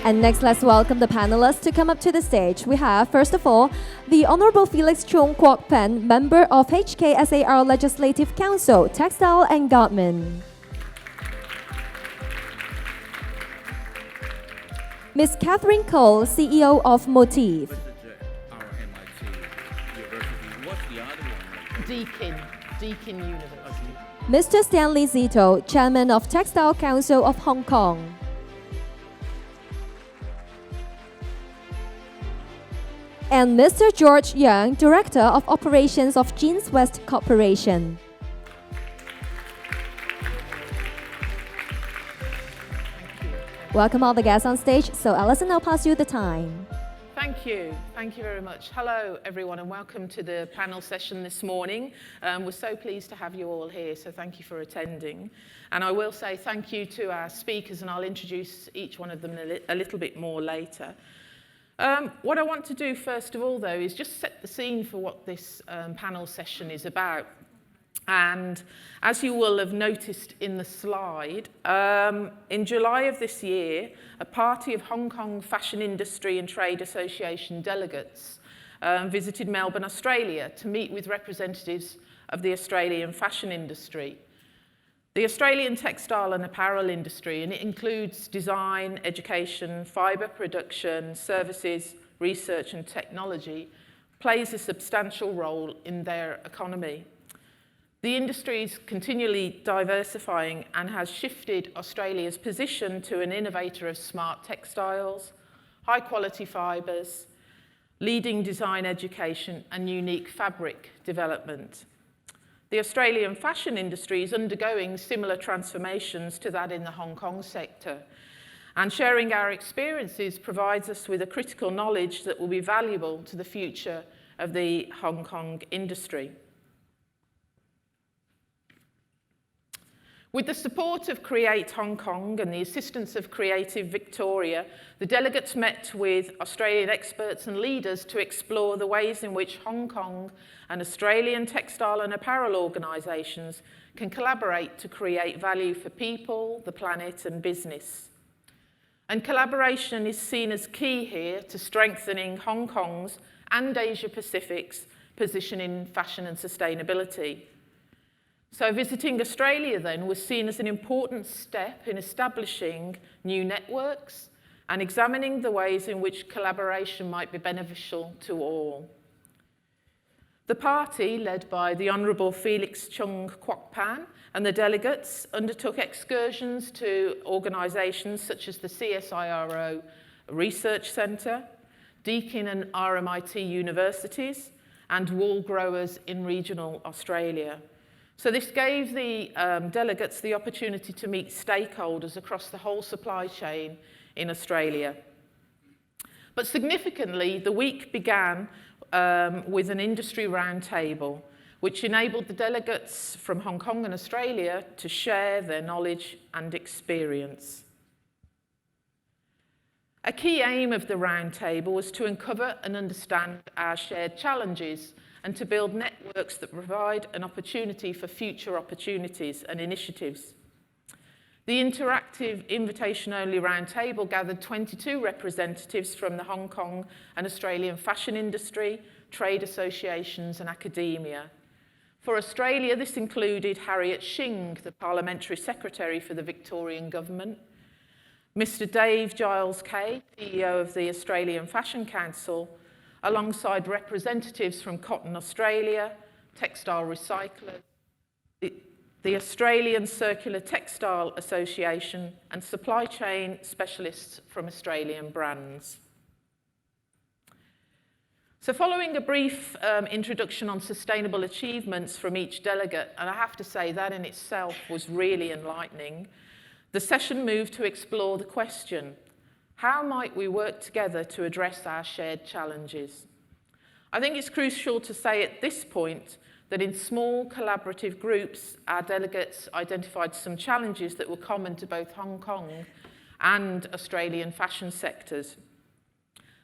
And next, let's welcome the panelists to come up to the stage. We have, first of all, the Honorable Felix Chung Kwok-pan, member of HKSAR Legislative Council, Textile and Garment. Ms. Catherine Cole, CEO of MOTIF. Deakin University. Mr. Stanley Szeto, Chairman of Textile Council of Hong Kong. And Mr. George Yeung, Director of Operations of Jeanswest Corporation. Welcome all the guests on stage. So Alison, I'll pass you the time. Thank you very much. Hello everyone and welcome to the panel session this morning. We're so pleased to have you all here, so thank you for attending. And I will say thank you to our speakers, and I'll introduce each one of them a little bit more later. What I want to do first of all, though, is just set the scene for what this panel session is about. And as you will have noticed in the slide, in July of this year, a party of Hong Kong Fashion Industry and Trade Association delegates visited Melbourne, Australia, to meet with representatives of the Australian fashion industry. The Australian textile and apparel industry, and it includes design, education, fibre production, services, research and technology, plays a substantial role in their economy. The industry is continually diversifying and has shifted Australia's position to an innovator of smart textiles, high-quality fibres, leading design education and unique fabric development. The Australian fashion industry is undergoing similar transformations to that in the Hong Kong sector, and sharing our experiences provides us with a critical knowledge that will be valuable to the future of the Hong Kong industry. With the support of Create Hong Kong and the assistance of Creative Victoria, the delegates met with Australian experts and leaders to explore the ways in which Hong Kong and Australian textile and apparel organisations can collaborate to create value for people, the planet and business. And collaboration is seen as key here to strengthening Hong Kong's and Asia Pacific's position in fashion and sustainability. So visiting Australia then was seen as an important step in establishing new networks and examining the ways in which collaboration might be beneficial to all. The party, led by the Honourable Felix Chung Kwok-pan and the delegates, undertook excursions to organisations such as the CSIRO Research Centre, Deakin and RMIT universities, and wool growers in regional Australia. So this gave the delegates the opportunity to meet stakeholders across the whole supply chain in Australia. But significantly, the week began with an industry roundtable, which enabled the delegates from Hong Kong and Australia to share their knowledge and experience. A key aim of the roundtable was to uncover and understand our shared challenges and to build networks that provide an opportunity for future opportunities and initiatives. The interactive invitation-only roundtable gathered 22 representatives from the Hong Kong and Australian fashion industry, trade associations and academia. For Australia, this included Harriet Shing, the Parliamentary Secretary for the Victorian Government, Mr. Dave Giles-Kay, CEO of the Australian Fashion Council, alongside representatives from Cotton Australia, Textile Recyclers, the Australian Circular Textile Association, and supply chain specialists from Australian brands. So following a brief introduction on sustainable achievements from each delegate, and I have to say that in itself was really enlightening, the session moved to explore the question, how might we work together to address our shared challenges? I think it's crucial to say at this point that in small collaborative groups, our delegates identified some challenges that were common to both Hong Kong and Australian fashion sectors.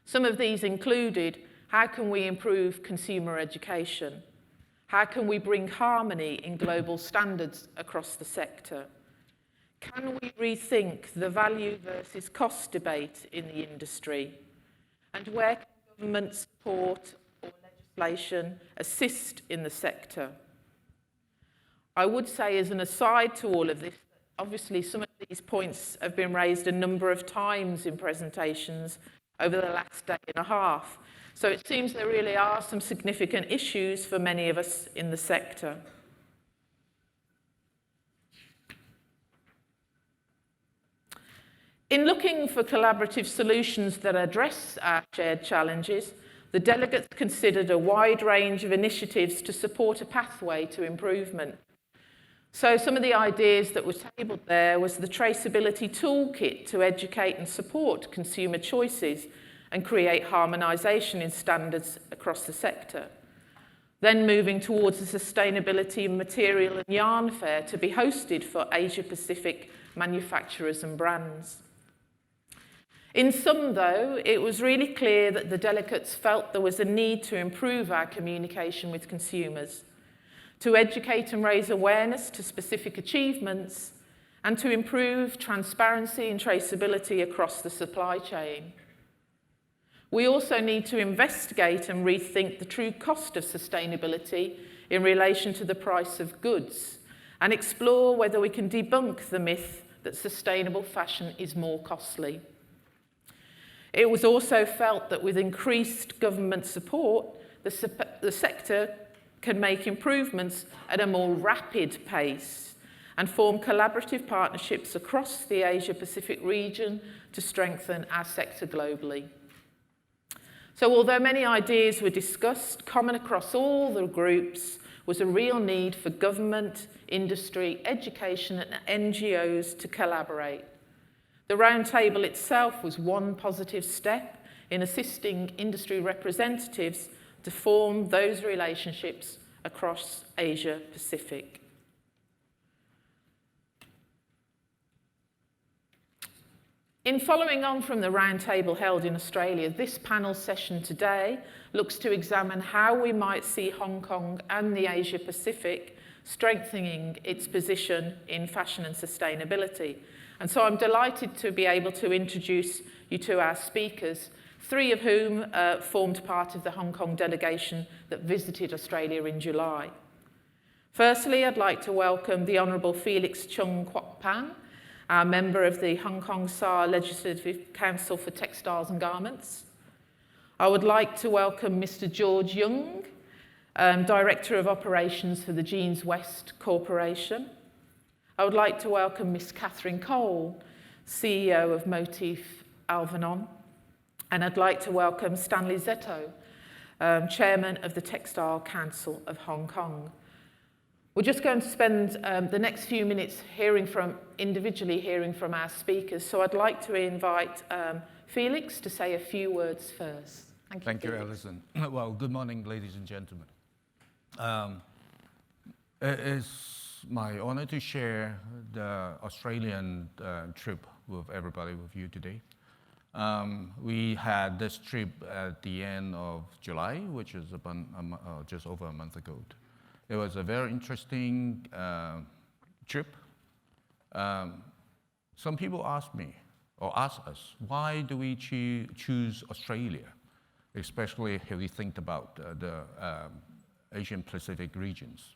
Some of these included, how can we improve consumer education? How can we bring harmony in global standards across the sector? can we rethink the value versus cost debate in the industry? And where can government support or legislation assist in the sector? I would say, as an aside to all of this, obviously some of these points have been raised a number of times in presentations over the last day and a half. So it seems there really are some significant issues for many of us in the sector. In looking for collaborative solutions that address our shared challenges, the delegates considered a wide range of initiatives to support a pathway to improvement. So some of the ideas that were tabled there was the traceability toolkit to educate and support consumer choices and create harmonisation in standards across the sector. Then moving towards the sustainability material and yarn fair to be hosted for Asia-Pacific manufacturers and brands. In sum, though, it was really clear that the delegates felt there was a need to improve our communication with consumers, to educate and raise awareness to specific achievements, and to improve transparency and traceability across the supply chain. We also need to investigate and rethink the true cost of sustainability in relation to the price of goods, and explore whether we can debunk the myth that sustainable fashion is more costly. It was also felt that with increased government support, the sector can make improvements at a more rapid pace and form collaborative partnerships across the Asia-Pacific region to strengthen our sector globally. So although many ideas were discussed, common across all the groups was a real need for government, industry, education and NGOs to collaborate. The roundtable itself was one positive step in assisting industry representatives to form those relationships across Asia Pacific. In following on from the roundtable held in Australia, this panel session today looks to examine how we might see Hong Kong and the Asia Pacific strengthening its position in fashion and sustainability. And so I'm delighted to be able to introduce you to our speakers, three of whom formed part of the Hong Kong delegation that visited Australia in July. Firstly, I'd like to welcome the Honourable Felix Chung Kwok-pan, our member of the Hong Kong SAR Legislative Council for Textiles and Garments. I would like to welcome Mr. George Yeung, Director of Operations for the Jeanswest Corporation. I would like to welcome Miss Catherine Cole, CEO of MOTIF Alvanon. And I'd like to welcome Stanley Szeto, Chairman of the Textile Council of Hong Kong. We're just going to spend the next few minutes individually hearing from our speakers. So I'd like to invite Felix to say a few words first. Thank you, Alison. Well, good morning, ladies and gentlemen. It is my honor to share the Australian trip with everybody with you today. We had this trip at the end of July, which is just over a month ago. It was a very interesting trip. Some people ask me, or ask us, why do we choose Australia, especially if we think about the Asian Pacific regions.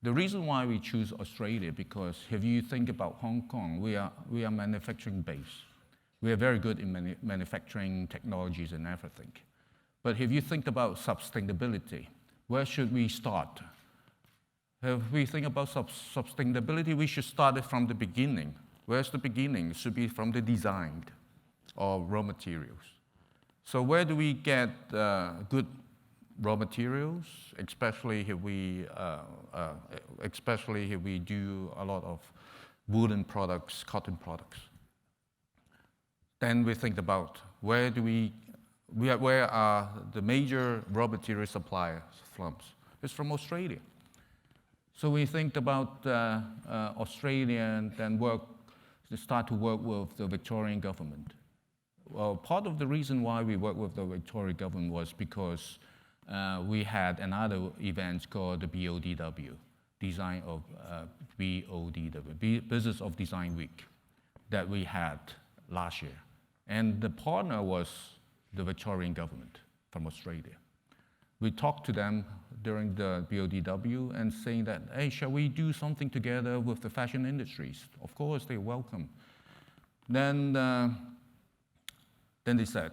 The reason why we choose Australia, because if you think about Hong Kong, we are manufacturing based. We are very good in manufacturing technologies and everything. But if you think about sustainability, where should we start? If we think about sustainability, we should start it from the beginning. Where's the beginning? It should be from the design or raw materials. So where do we get good raw materials, especially if we do a lot of woolen products, cotton products? Then we think about where are the major raw material suppliers from? It's from Australia. So we think about Australia and then start to work with the Victorian government. Well, part of the reason why we worked with the Victorian government was because we had another event called the BODW, BODW, Business of Design Week, that we had last year. And the partner was the Victorian government from Australia. We talked to them during the BODW and saying that, hey, shall we do something together with the fashion industries? Of course, they're welcome. Then they said,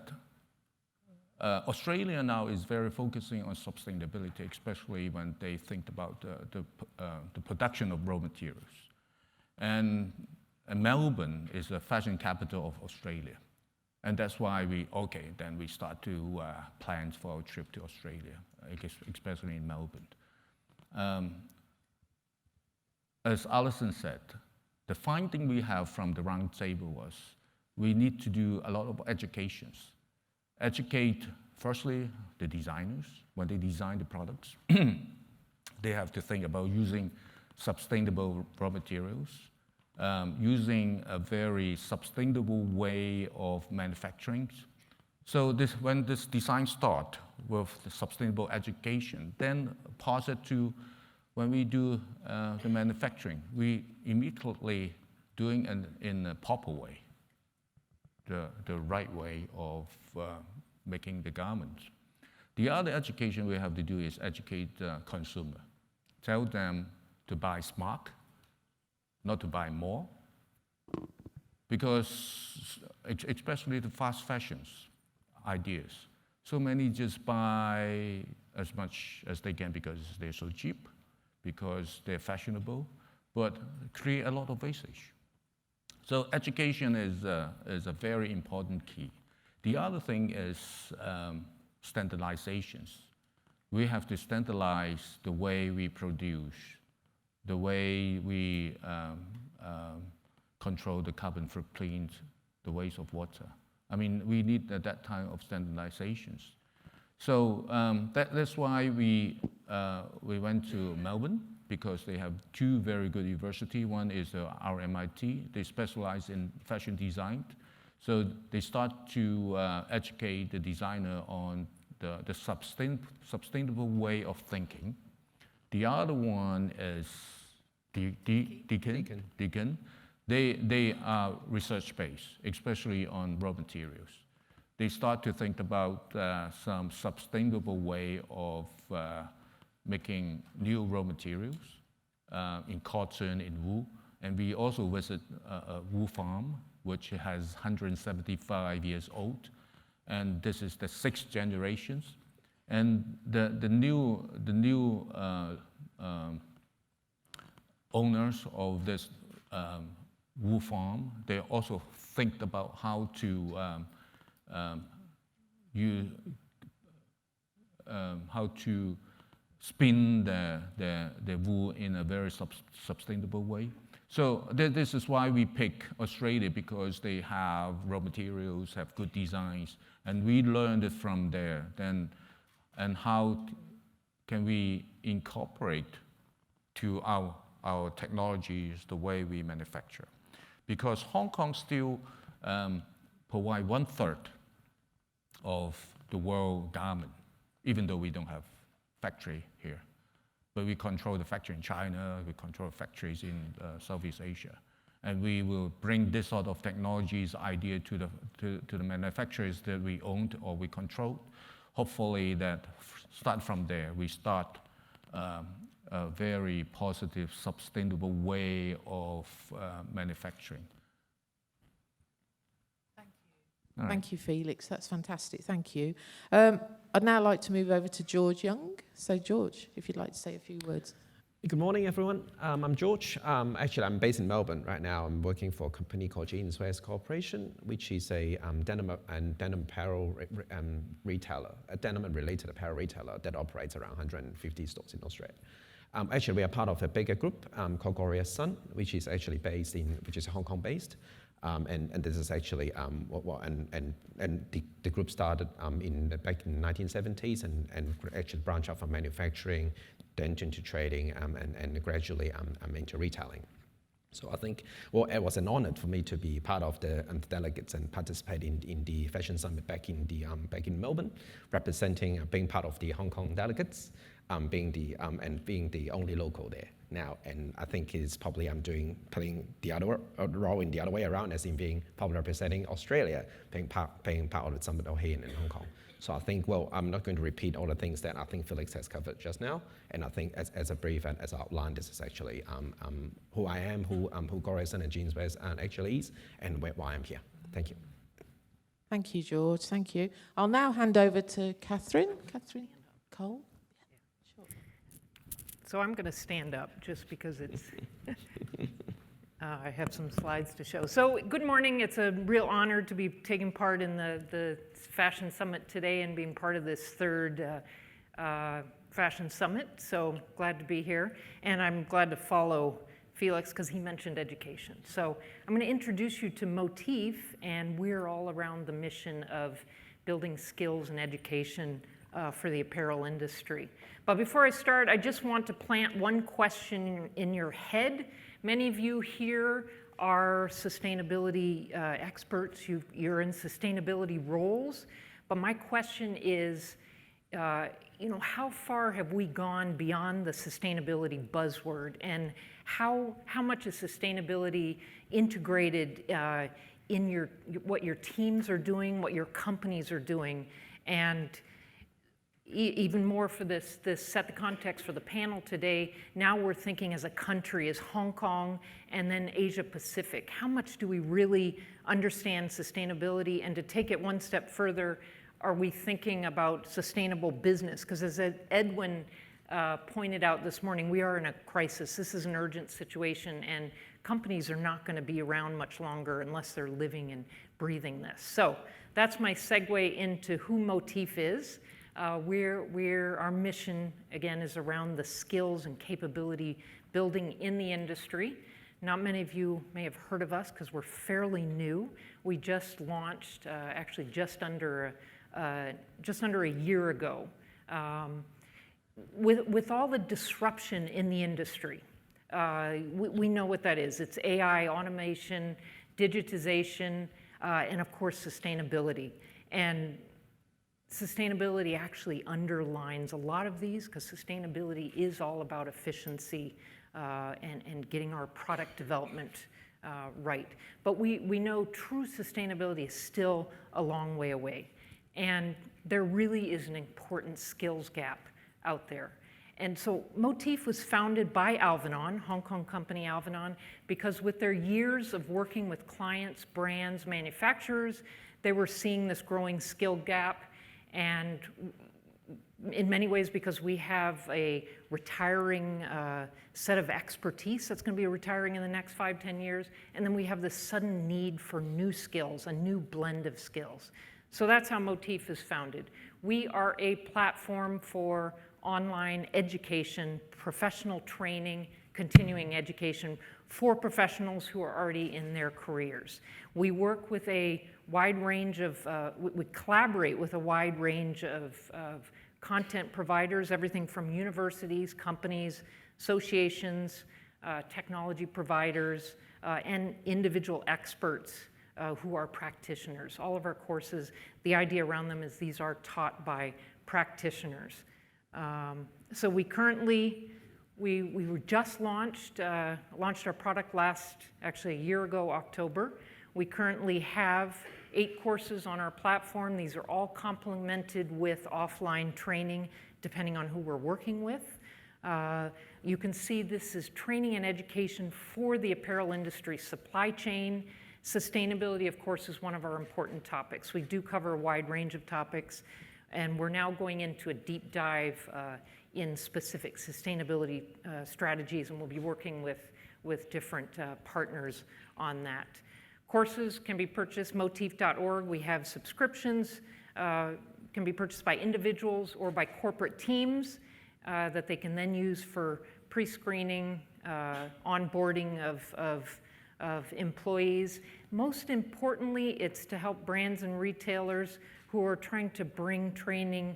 Australia now is very focusing on sustainability, especially when they think about the production of raw materials. And Melbourne is the fashion capital of Australia. And that's why then we start to plan for our trip to Australia, especially in Melbourne. As Alison said, the finding we have from the round table was we need to do a lot of educations. Educate, firstly, the designers. When they design the products, they have to think about using sustainable raw materials, using a very sustainable way of manufacturing. So when this design starts with the sustainable education, then pass it to when we do the manufacturing, we immediately doing it in a proper way, the right way of making the garments. The other education we have to do is educate the consumer. Tell them to buy smart, not to buy more, because especially the fast fashions ideas, so many just buy as much as they can because they're so cheap, because they're fashionable, but create a lot of wastage. So education is a very important key. The other thing is standardizations. We have to standardize the way we produce, the way we control the carbon footprint, the waste of water. I mean, we need that type of standardizations. So that's why we went to Melbourne, because they have two very good universities. One is RMIT. They specialize in fashion design. So they start to educate the designer on the sustainable way of thinking. The other one is Deakin. They are research-based, especially on raw materials. They start to think about some sustainable way of making new raw materials in cotton, in wool. And we also visit a wool farm, which has 175 years old. And this is the 6th generation. And the new owners of this wool farm, they also think about how to spin the wool in a very sustainable way. So this is why we pick Australia, because they have raw materials, have good designs, and we learned it from there. And how can we incorporate to our technologies the way we manufacture? Because Hong Kong still provide 1/3 of the world garment, even though we don't have factory here. But we control the factory in China, we control factories in Southeast Asia. And we will bring this sort of technologies idea to the manufacturers that we own or we control. Hopefully that start from there, we start a very positive, sustainable way of manufacturing. Thank you. Right. Thank you, Felix. That's fantastic. Thank you. I'd now like to move over to George Yeung. So, George, if you'd like to say a few words. Good morning, everyone. I'm George. Actually, I'm based in Melbourne right now. I'm working for a company called Jeanswest Corporation, which is a denim apparel retailer, a denim and related apparel retailer that operates around 150 stores in Australia. Actually, we are part of a bigger group called Glorious Sun, which is actually which is Hong Kong based. And this is actually the group started back in the 1970s and actually branched out from manufacturing, then into trading, and gradually into retailing. So I think, it was an honor for me to be part of the delegates and participate in the Fashion Summit back in Melbourne, representing, being part of the Hong Kong delegates. being the only local there now. And I think it's probably playing the other role in the other way around, as in being probably representing Australia, being part of the summit over here in Hong Kong. So I think, well, I'm not going to repeat all the things that I think Felix has covered just now. And I think as a brief and as outlined, this is actually who I am, who Alison and Jeanswest actually is, and why I'm here. Thank you. Thank you, George. Thank you. I'll now hand over to Catherine. Catherine Cole. Yeah, sure. So I'm going to stand up just because it's I have some slides to show. So good morning. It's a real honor to be taking part in the Fashion Summit today and being part of this third Fashion Summit. So glad to be here. And I'm glad to follow Felix because he mentioned education. So I'm going to introduce you to MOTIF, and we're all around the mission of building skills and education for the apparel industry. But before I start, I just want to plant one question in your head. Many of you here are sustainability experts. You're in sustainability roles. But my question is, how far have we gone beyond the sustainability buzzword, and how much is sustainability integrated in what your teams are doing, what your companies are doing, and even more for this set the context for the panel today. Now we're thinking as a country, as Hong Kong, and then Asia Pacific. How much do we really understand sustainability? And to take it one step further, are we thinking about sustainable business? Because as Edwin pointed out this morning, we are in a crisis. This is an urgent situation, and companies are not going to be around much longer unless they're living and breathing this. So that's my segue into who MOTIF is. Our mission, again, is around the skills and capability building in the industry. Not many of you may have heard of us because we're fairly new. We just launched, actually just under a year ago. With all the disruption in the industry, we know what that is. It's AI, automation, digitization, and of course sustainability. And sustainability actually underlines a lot of these, because sustainability is all about efficiency and getting our product development right. But we know true sustainability is still a long way away. And there really is an important skills gap out there. And so MOTIF was founded by Alvanon, Hong Kong company Alvanon, because with their years of working with clients, brands, manufacturers, they were seeing this growing skill gap. And in many ways, because we have a retiring set of expertise that's going to be retiring in the next 5-10 years, and then we have this sudden need for new skills, a new blend of skills. So that's how MOTIF is founded. We are a platform for online education, professional training, continuing education for professionals who are already in their careers. We work with a wide range of, we collaborate with a wide range of content providers, everything from universities, companies, associations, technology providers, and individual experts who are practitioners. All of our courses, the idea around them is these are taught by practitioners. So we currently, we were just launched our product actually a year ago, October. We currently have 8 courses on our platform. These are all complemented with offline training, depending on who we're working with. You can see this is training and education for the apparel industry supply chain. Sustainability, of course, is one of our important topics. We do cover a wide range of topics, and we're now going into a deep dive in specific sustainability strategies, and we'll be working with different partners on that. Courses can be purchased, motif.org. We have subscriptions, can be purchased by individuals or by corporate teams that they can then use for pre-screening, onboarding of employees. Most importantly, it's to help brands and retailers who are trying to bring training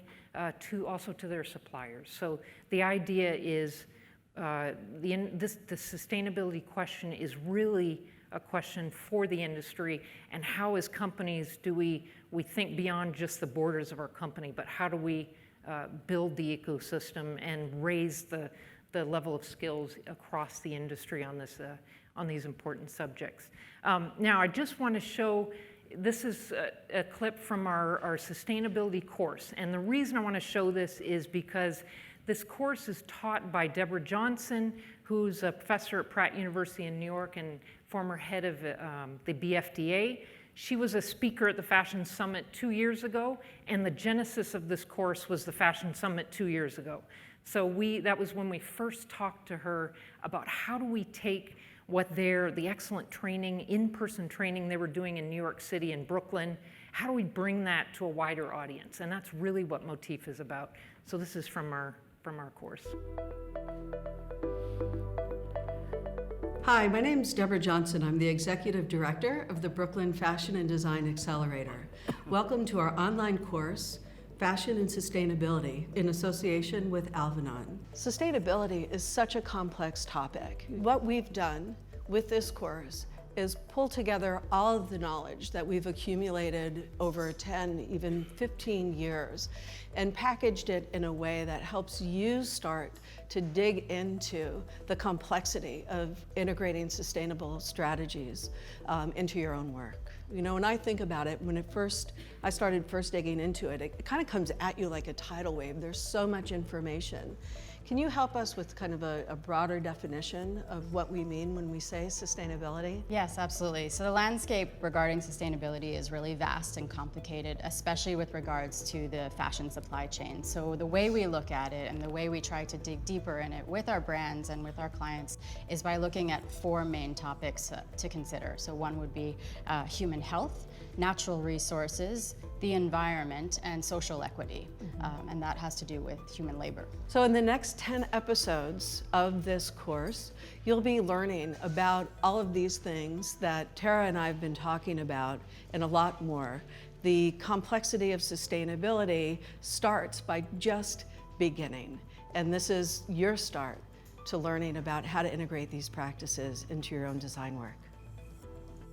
also to their suppliers. So the idea is the sustainability question is really a question for the industry, and how as companies do we think beyond just the borders of our company, but how do we build the ecosystem and raise the level of skills across the industry on these important subjects. Now, I just want to show, this is a clip from our sustainability course. And the reason I want to show this is because this course is taught by Deborah Johnson, who's a professor at Pratt University in New York and former head of the BFDA. She was a speaker at the Fashion Summit 2 years ago, and the genesis of this course was the Fashion Summit 2 years ago. So that was when we first talked to her about how do we take the excellent training, in-person training they were doing in New York City and Brooklyn, how do we bring that to a wider audience? And that's really what MOTIF is about. So this is from our course. Hi, my name is Deborah Johnson. I'm the Executive Director of the Brooklyn Fashion and Design Accelerator. Welcome to our online course, Fashion and Sustainability, in association with Alvanon. Sustainability is such a complex topic. What we've done with this course is pull together all of the knowledge that we've accumulated over 10, even 15 years, and packaged it in a way that helps you start to dig into the complexity of integrating sustainable strategies into your own work. You know, when I think about it, when I started digging into it, it kind of comes at you like a tidal wave. There's so much information. Can you help us with kind of a broader definition of what we mean when we say sustainability? Yes, absolutely. So the landscape regarding sustainability is really vast and complicated, especially with regards to the fashion supply chain. So the way we look at it and the way we try to dig deeper in it with our brands and with our clients is by looking at 4 main topics to consider. So one would be human health, natural resources, the environment, and social equity. And that has to do with human labor. So in the next 10 episodes of this course, you'll be learning about all of these things that Tara and I have been talking about and a lot more. The complexity of sustainability starts by just beginning. And this is your start to learning about how to integrate these practices into your own design work.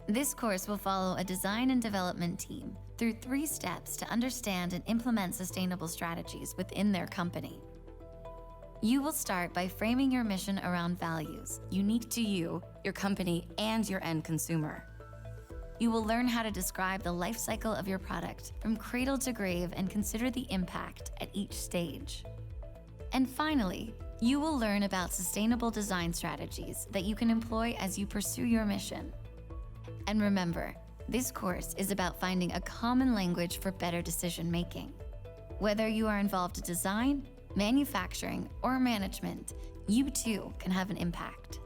This course will follow a design and development team through 3 steps to understand and implement sustainable strategies within their company. You will start by framing your mission around values unique to you, your company, and your end consumer. You will learn how to describe the life cycle of your product from cradle to grave and consider the impact at each stage. And finally, you will learn about sustainable design strategies that you can employ as you pursue your mission. And remember, this course is about finding a common language for better decision-making. Whether you are involved in design, manufacturing, or management, you too can have an impact.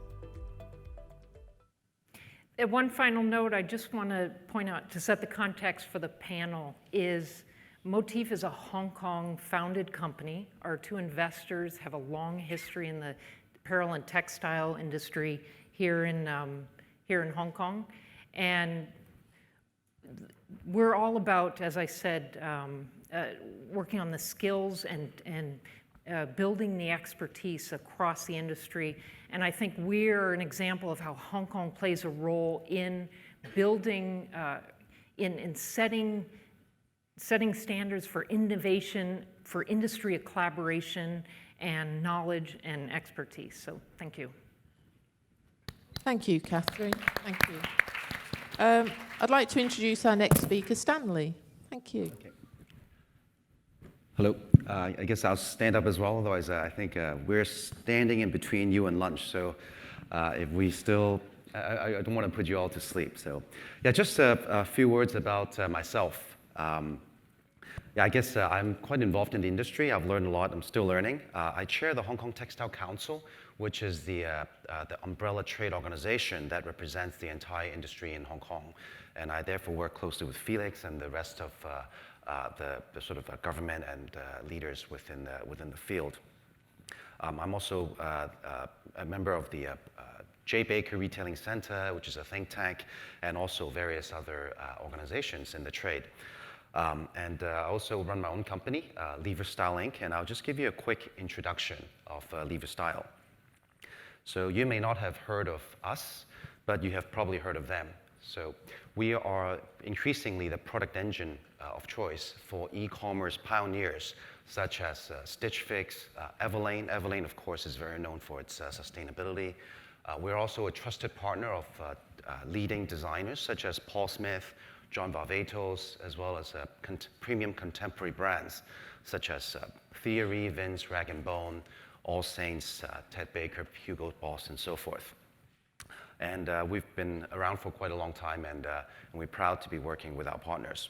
At one final note, I just want to point out, to set the context for the panel, is MOTIF is a Hong Kong founded company. Our 2 investors have a long history in the apparel and textile industry here in Hong Kong. And we're all about, as I said, working on the skills and building the expertise across the industry. And I think we're an example of how Hong Kong plays a role in building, in setting standards for innovation, for industry collaboration, and knowledge and expertise. So thank you. Thank you, Catherine. Thank you. I'd like to introduce our next speaker, Stanley. Thank you. Okay. Hello. I guess I'll stand up as well, otherwise I think we're standing in between you and lunch. So if we still, I don't want to put you all to sleep. So yeah, just a few words about myself. Yeah, I guess I'm quite involved in the industry. I've learned a lot. I'm still learning. I chair the Hong Kong Textile Council, which is the umbrella trade organization that represents the entire industry in Hong Kong. And I therefore work closely with Felix and the rest of the sort of government and leaders within the field. I'm also a member of the J. Baker Retailing Center, which is a think tank, and also various other organizations in the trade. And I also run my own company, Lever Style Inc., and I'll just give you a quick introduction of Lever Style. So you may not have heard of us, but you have probably heard of them. So we are increasingly the product engine of choice for e-commerce pioneers such as Stitch Fix, Everlane. Everlane, of course, is very known for its sustainability. We're also a trusted partner of leading designers such as Paul Smith, John Varvatos, as well as premium contemporary brands such as Theory, Vince, Rag & Bone, All Saints, Ted Baker, Hugo Boss, and so forth. And we've been around for quite a long time, and we're proud to be working with our partners.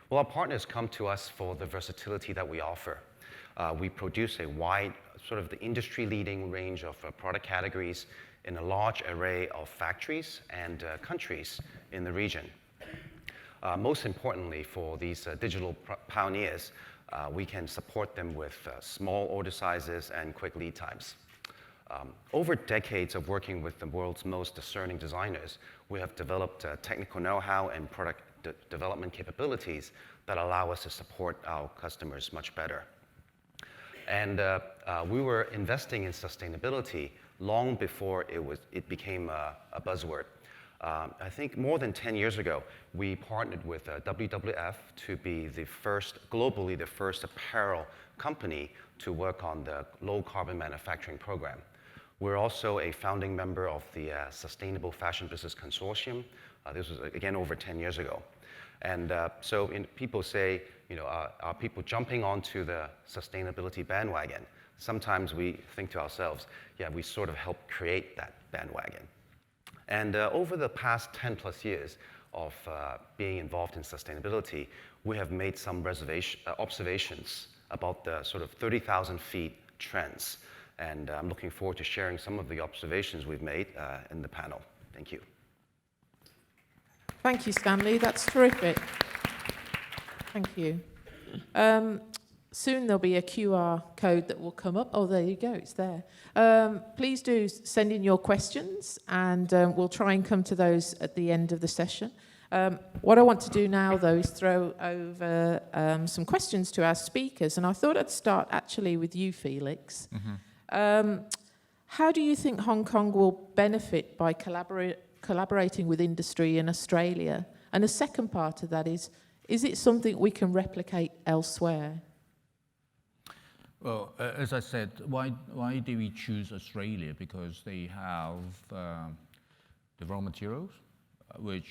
Well, our partners come to us for the versatility that we offer. We produce a wide, sort of the industry-leading range of product categories in a large array of factories and countries in the region. Most importantly, for these digital pioneers, we can support them with small order sizes and quick lead times. Over decades of working with the world's most discerning designers, we have developed technical know-how and product development capabilities that allow us to support our customers much better. And we were investing in sustainability long before it became a buzzword. I think more than 10 years ago, we partnered with WWF to be globally the first apparel company to work on the low carbon manufacturing program. We're also a founding member of the Sustainable Fashion Business Consortium. This was, again, over 10 years ago. And so people say, are people jumping onto the sustainability bandwagon? Sometimes we think to ourselves, yeah, we sort of helped create that bandwagon. And over the past 10 plus years of being involved in sustainability, we have made some observations about the sort of 30,000 feet trends. And I'm looking forward to sharing some of the observations we've made in the panel. Thank you. Thank you, Stanley. That's terrific. Thank you. Soon there'll be a QR code that will come up. Oh, there you go. It's there. Please do send in your questions, and we'll try and come to those at the end of the session. What I want to do now, though, is throw over some questions to our speakers. And I thought I'd start actually with you, Felix. Mm-hmm. How do you think Hong Kong will benefit by collaborating with industry in Australia? And the second part of that is it something we can replicate elsewhere? Well, as I said, why do we choose Australia? Because they have the raw materials, which,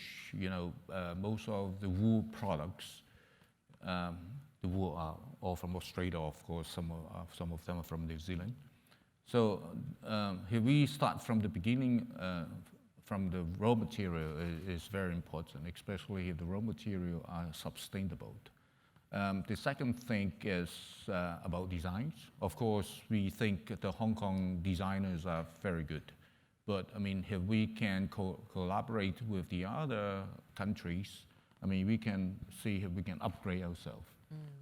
most of the wool products, the wool are all from Australia, of course, some of them are from New Zealand. So here we start from the beginning, from the raw material is very important, especially if the raw material are sustainable. The second thing is about designs. Of course, we think the Hong Kong designers are very good. But, if we can collaborate with the other countries, we can see if we can upgrade ourselves.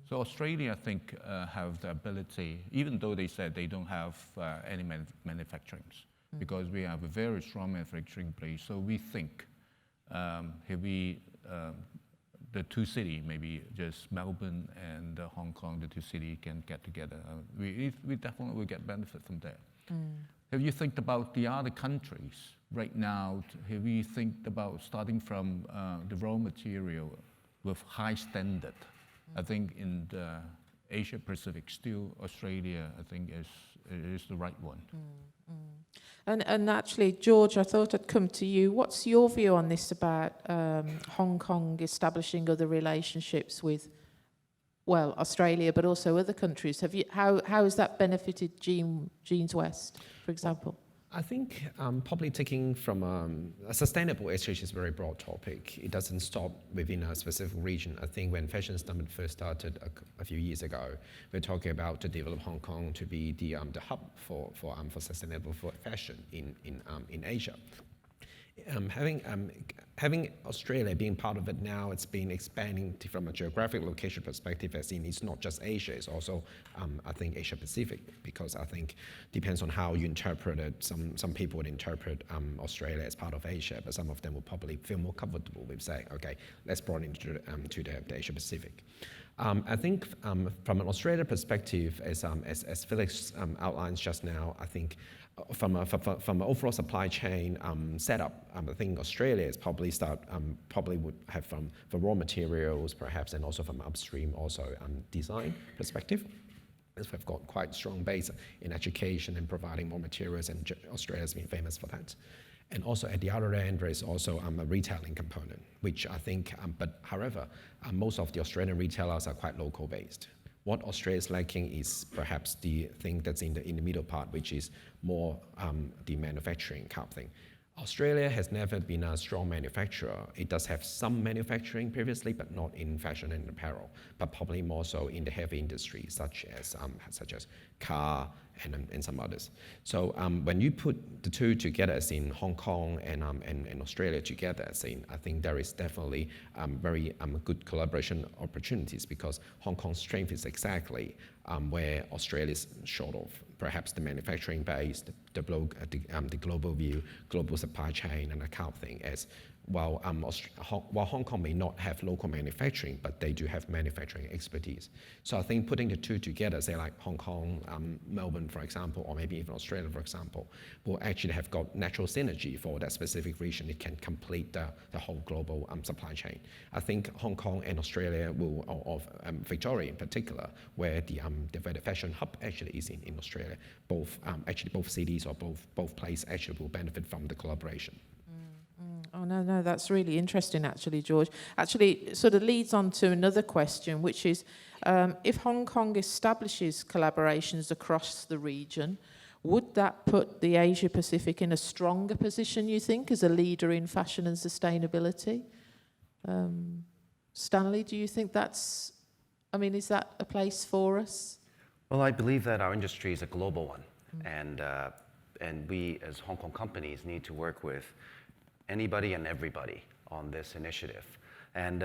So Australia, I think, have the ability, even though they said they don't have any manufacturing, because we have a very strong manufacturing place. So we think if we, the two cities, maybe just Melbourne and Hong Kong, the two cities can get together. We definitely will get benefit from that. Have you think about the other countries right now? Have you think about starting from the raw material with high standard? I think in the Asia Pacific, still Australia, I think is the right one. And actually, George, I thought I'd come to you. What's your view on this about Hong Kong establishing other relationships with, well, Australia, but also other countries? How has that benefited Jeanswest, for example? I think probably taking from a sustainable issue is a very broad topic. It doesn't stop within a specific region. I think when Fashion Summit first started a few years ago, we were talking about to develop Hong Kong to be the hub for sustainable fashion in Asia. Having Australia being part of it now, it's been expanding from a geographic location perspective, as in it's not just Asia, it's also, I think, Asia Pacific, because I think depends on how you interpret it. Some people would interpret Australia as part of Asia, but some of them will probably feel more comfortable with saying, okay, let's broaden into the Asia Pacific. I think from an Australia perspective, as Felix outlines just now, I think from an overall supply chain setup, I think Australia is probably would have from raw materials perhaps, and also from upstream also design perspective. We've got quite strong base in education and providing more materials, and Australia has been famous for that. And also at the other end, there is also a retailing component, which I think, however, most of the Australian retailers are quite local based. What Australia is lacking is perhaps the thing that's in the middle part, which is more the manufacturing kind of thing. Australia has never been a strong manufacturer. It does have some manufacturing previously, but not in fashion and apparel, but probably more so in the heavy industry, such as car and some others. So when you put the two together, as in Hong Kong and Australia together, as in, I think there is definitely very good collaboration opportunities, because Hong Kong's strength is exactly where Australia is short of. Perhaps the manufacturing base, the global view, global supply chain, and that kind of thing. As while Hong Kong may not have local manufacturing, but they do have manufacturing expertise. So I think putting the two together, say like Hong Kong, Melbourne, for example, or maybe even Australia, for example, will actually have got natural synergy for that specific region. It can complete the whole global supply chain. I think Hong Kong and Australia will, or Victoria in particular, where the fashion hub actually is in Australia, both cities or both places actually will benefit from the collaboration. Oh, no, that's really interesting, actually, George. Actually, it sort of leads on to another question, which is, if Hong Kong establishes collaborations across the region, would that put the Asia Pacific in a stronger position, you think, as a leader in fashion and sustainability? Stanley, do you think is that a place for us? Well, I believe that our industry is a global one, and we as Hong Kong companies need to work with anybody and everybody on this initiative. And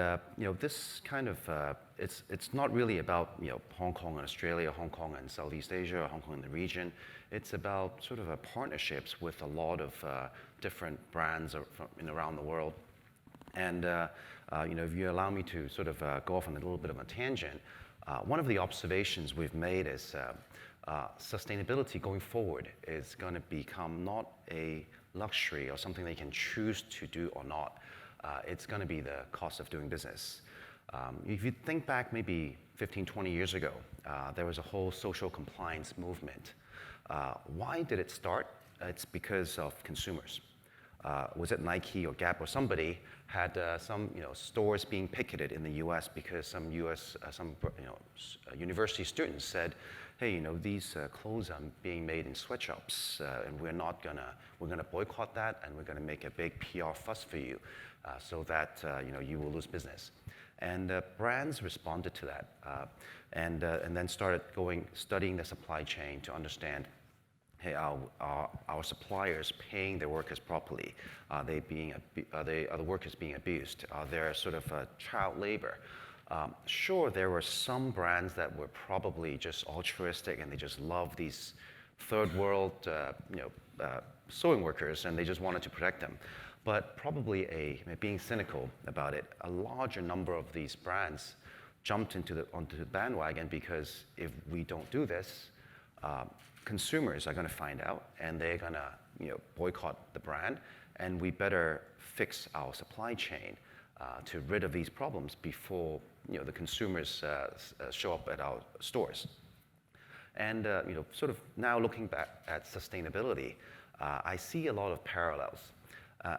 this kind of, it's not really about Hong Kong and Australia, Hong Kong and Southeast Asia, or Hong Kong and the region. It's about sort of partnerships with a lot of different brands around the world. And if you allow me to sort of go off on a little bit of a tangent, one of the observations we've made is sustainability going forward is going to become not a luxury or something they can choose to do or not. It's going to be the cost of doing business. If you think back maybe 15, 20 years ago, there was a whole social compliance movement. Why did it start? It's because of consumers. Was it Nike or Gap or somebody had some stores being picketed in the U.S. because some university students said, hey, these clothes are being made in sweatshops, and we're gonna boycott that, and we're gonna make a big PR fuss for you, so that you will lose business. And brands responded to that, and then started studying the supply chain to understand, hey, our suppliers paying their workers properly? Are the workers being abused? Are there sort of child labor? Sure, there were some brands that were probably just altruistic and they just loved these third world sewing workers and they just wanted to protect them. But probably being cynical about it, a larger number of these brands jumped onto the bandwagon, because if we don't do this, consumers are going to find out and they're going to boycott the brand, and we better fix our supply chain to rid of these problems before the consumers show up at our stores. And sort of now looking back at sustainability, I see a lot of parallels.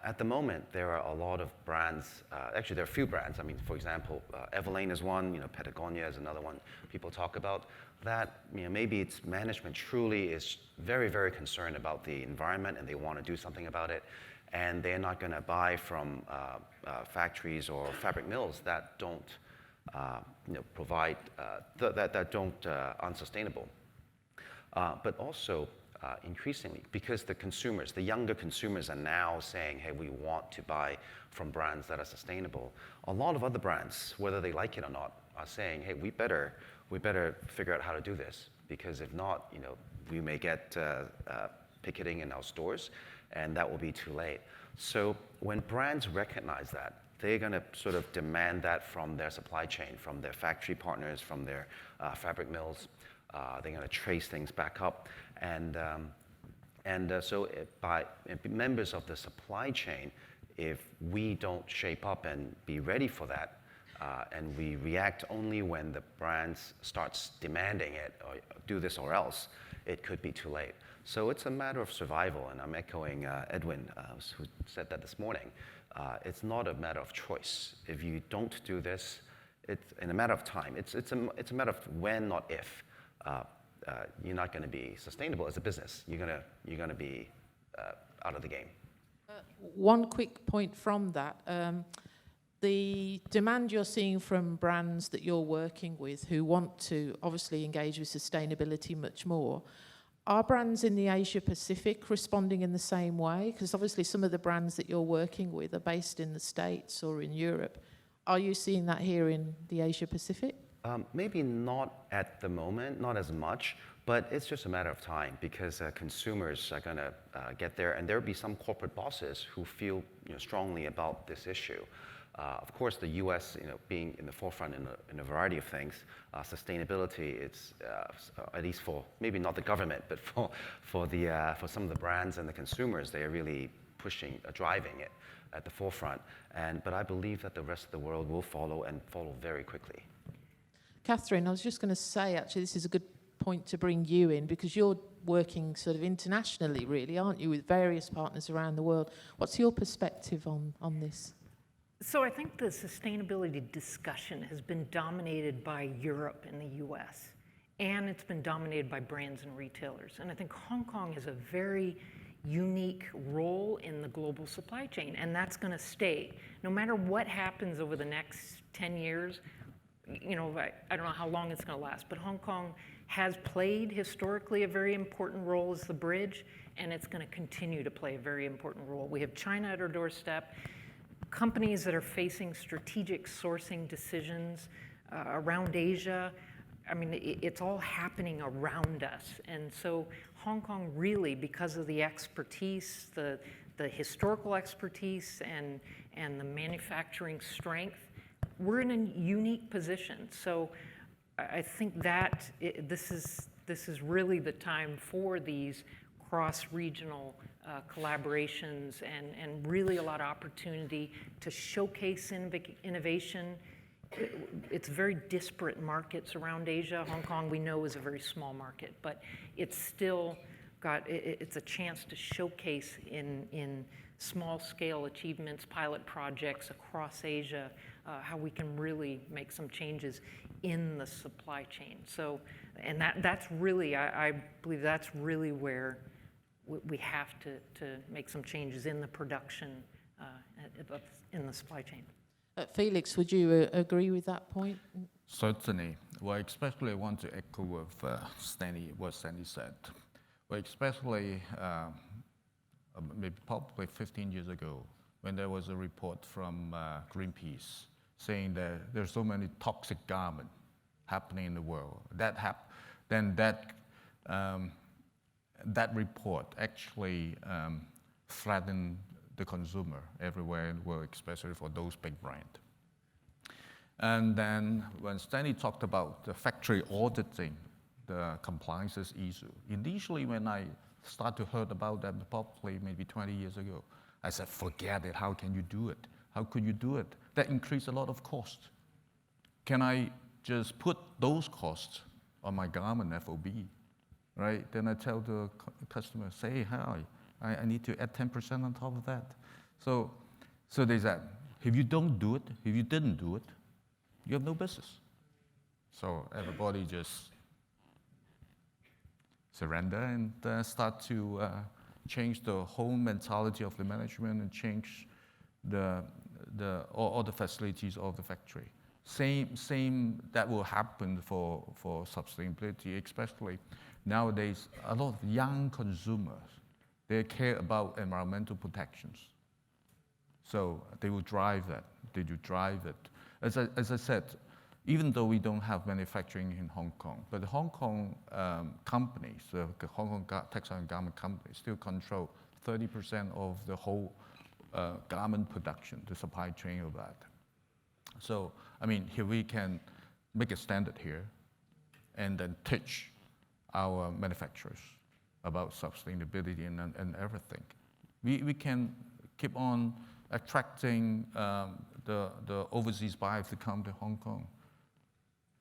At the moment, there are a lot of brands. Actually, there are a few brands. I mean, for example, Alvanon is one. Patagonia is another one people talk about. That maybe its management truly is very, very concerned about the environment and they want to do something about it, and they're not going to buy from factories or fabric mills that don't provide that don't unsustainable. But also increasingly, because the younger consumers are now saying, hey, we want to buy from brands that are sustainable. A lot of other brands, whether they like it or not, are saying, hey, we better figure out how to do this, because if not, we may get picketing in our stores, and that will be too late. So when brands recognize that, they're going to sort of demand that from their supply chain, from their factory partners, from their fabric mills. They're going to trace things back up, and So members of the supply chain, if we don't shape up and be ready for that, and we react only when the brands starts demanding it, or do this or else, it could be too late. So it's a matter of survival, and I'm echoing Edwin, who said that this morning. It's not a matter of choice. If you don't do this, it's in a matter of time. It's a matter of when, not if. You're not going to be sustainable as a business. You're going to be out of the game. One quick point from that. The demand you're seeing from brands that you're working with who want to obviously engage with sustainability much more, are brands in the Asia Pacific responding in the same way? Because obviously some of the brands that you're working with are based in the States or in Europe. Are you seeing that here in the Asia Pacific? Maybe not at the moment, not as much, but it's just a matter of time because consumers are going to get there, and there will be some corporate bosses who feel strongly about this issue. Of course, the U.S., being in the forefront in a variety of things, sustainability, it's at least for maybe not the government, but for some of the brands and the consumers, they are really pushing, driving it at the forefront. But I believe that the rest of the world will follow and follow very quickly. Catherine, I was just going to say, actually, this is a good point to bring you in because you're working sort of internationally, really, aren't you, with various partners around the world. What's your perspective on this? So I think the sustainability discussion has been dominated by Europe and the US, and it's been dominated by brands and retailers. And I think Hong Kong has a very unique role in the global supply chain, and that's going to stay. No matter what happens over the next 10 years, I don't know how long it's going to last, but Hong Kong has played historically a very important role as the bridge, and it's going to continue to play a very important role. We have China at our doorstep. Companies that are facing strategic sourcing decisions around Asia, I mean, it's all happening around us. And so Hong Kong really, because of the expertise, the historical expertise and the manufacturing strength, we're in a unique position. So I think that this is really the time for these cross-regional collaborations and really a lot of opportunity to showcase innovation. It's very disparate markets around Asia. Hong Kong, we know, is a very small market, but it's still it's a chance to showcase in small-scale achievements, pilot projects across Asia, how we can really make some changes in the supply chain. So, and that's really, I believe that's really where we have to make some changes in the production, in the supply chain. Felix, would you agree with that point? Certainly. Well, especially I want to echo with what Stanley said. Well, especially maybe probably 15 years ago, when there was a report from Greenpeace saying that there's so many toxic garments happening in the world. That report actually threatened the consumer everywhere in the world, especially for those big brands. And then when Stanley talked about the factory auditing, the compliances issue, initially when I started to heard about that, probably maybe 20 years ago, I said, forget it, how can you do it? How could you do it? That increased a lot of cost. Can I just put those costs on my garment FOB, right? Then I tell the customer, say, hi, I need to add 10% on top of that. So they said, if you don't do it, if you didn't do it, you have no business. So everybody just surrender and start to change the whole mentality of the management and change all the facilities of the factory. Same that will happen for sustainability, especially nowadays. A lot of young consumers, they care about environmental protections. So they will drive that. They will drive it. As I said, even though we don't have manufacturing in Hong Kong, but the Hong Kong companies, the Hong Kong textile and garment companies, still control 30% of the whole garment production, the supply chain of that. So, I mean, here we can make a standard here and then teach our manufacturers about sustainability and everything. We can keep on attracting the overseas buyers to come to Hong Kong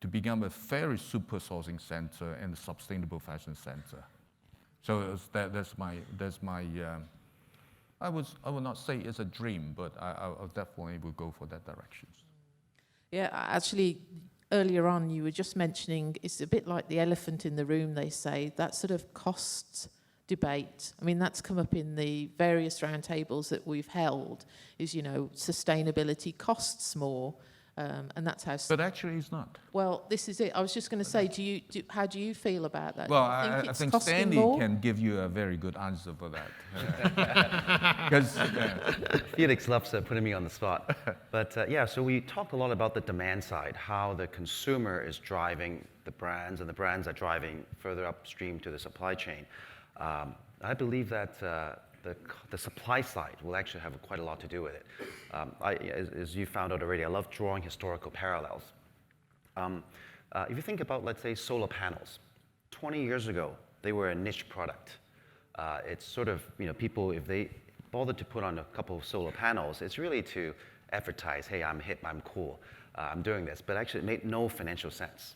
to become a very super sourcing center and a sustainable fashion center. So that's my I would not say it's a dream, but I definitely will go for that direction. Yeah, actually, earlier on you were just mentioning it's a bit like the elephant in the room, they say, that sort of cost debate. I mean, that's come up in the various roundtables that we've held, is, you know, sustainability costs more, and that's how... But actually it's not. Well, this is it. I was just going to say, how do you feel about that? Well, I think Stanley more? Can give you a very good answer for that. Because Felix loves putting me on the spot. But yeah, so we talked a lot about the demand side, how the consumer is driving the brands, and the brands are driving further upstream to the supply chain. I believe that the supply side will actually have quite a lot to do with it. As you found out already, I love drawing historical parallels. If you think about, let's say, solar panels, 20 years ago, they were a niche product. It's sort of, you know, people, if they bothered to put on a couple of solar panels, it's really to advertise, hey, I'm hip, I'm cool, I'm doing this. But actually, it made no financial sense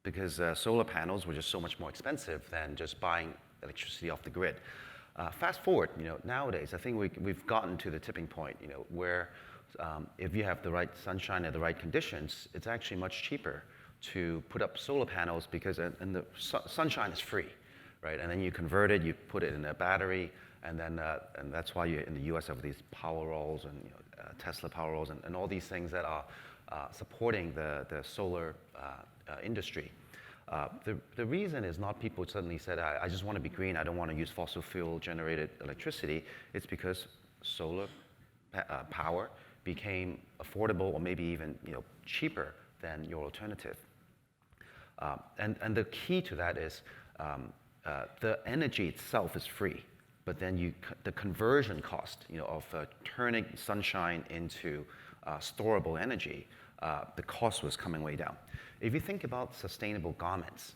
because solar panels were just so much more expensive than just buying electricity off the grid. Fast forward, you know, nowadays, I think we've gotten to the tipping point, you know, where if you have the right sunshine and the right conditions, it's actually much cheaper to put up solar panels because and the sunshine is free, right? And then you convert it, you put it in a battery, and then and that's why you in the U.S. have these power rolls and, you know, Tesla power rolls and all these things that are supporting the solar industry. The reason is not people suddenly said, I just want to be green, I don't want to use fossil fuel generated electricity. It's because solar power became affordable or maybe even, you know, cheaper than your alternative. And the key to that is the energy itself is free, but then the conversion cost, you know, of turning sunshine into storable energy, the cost was coming way down. If you think about sustainable garments,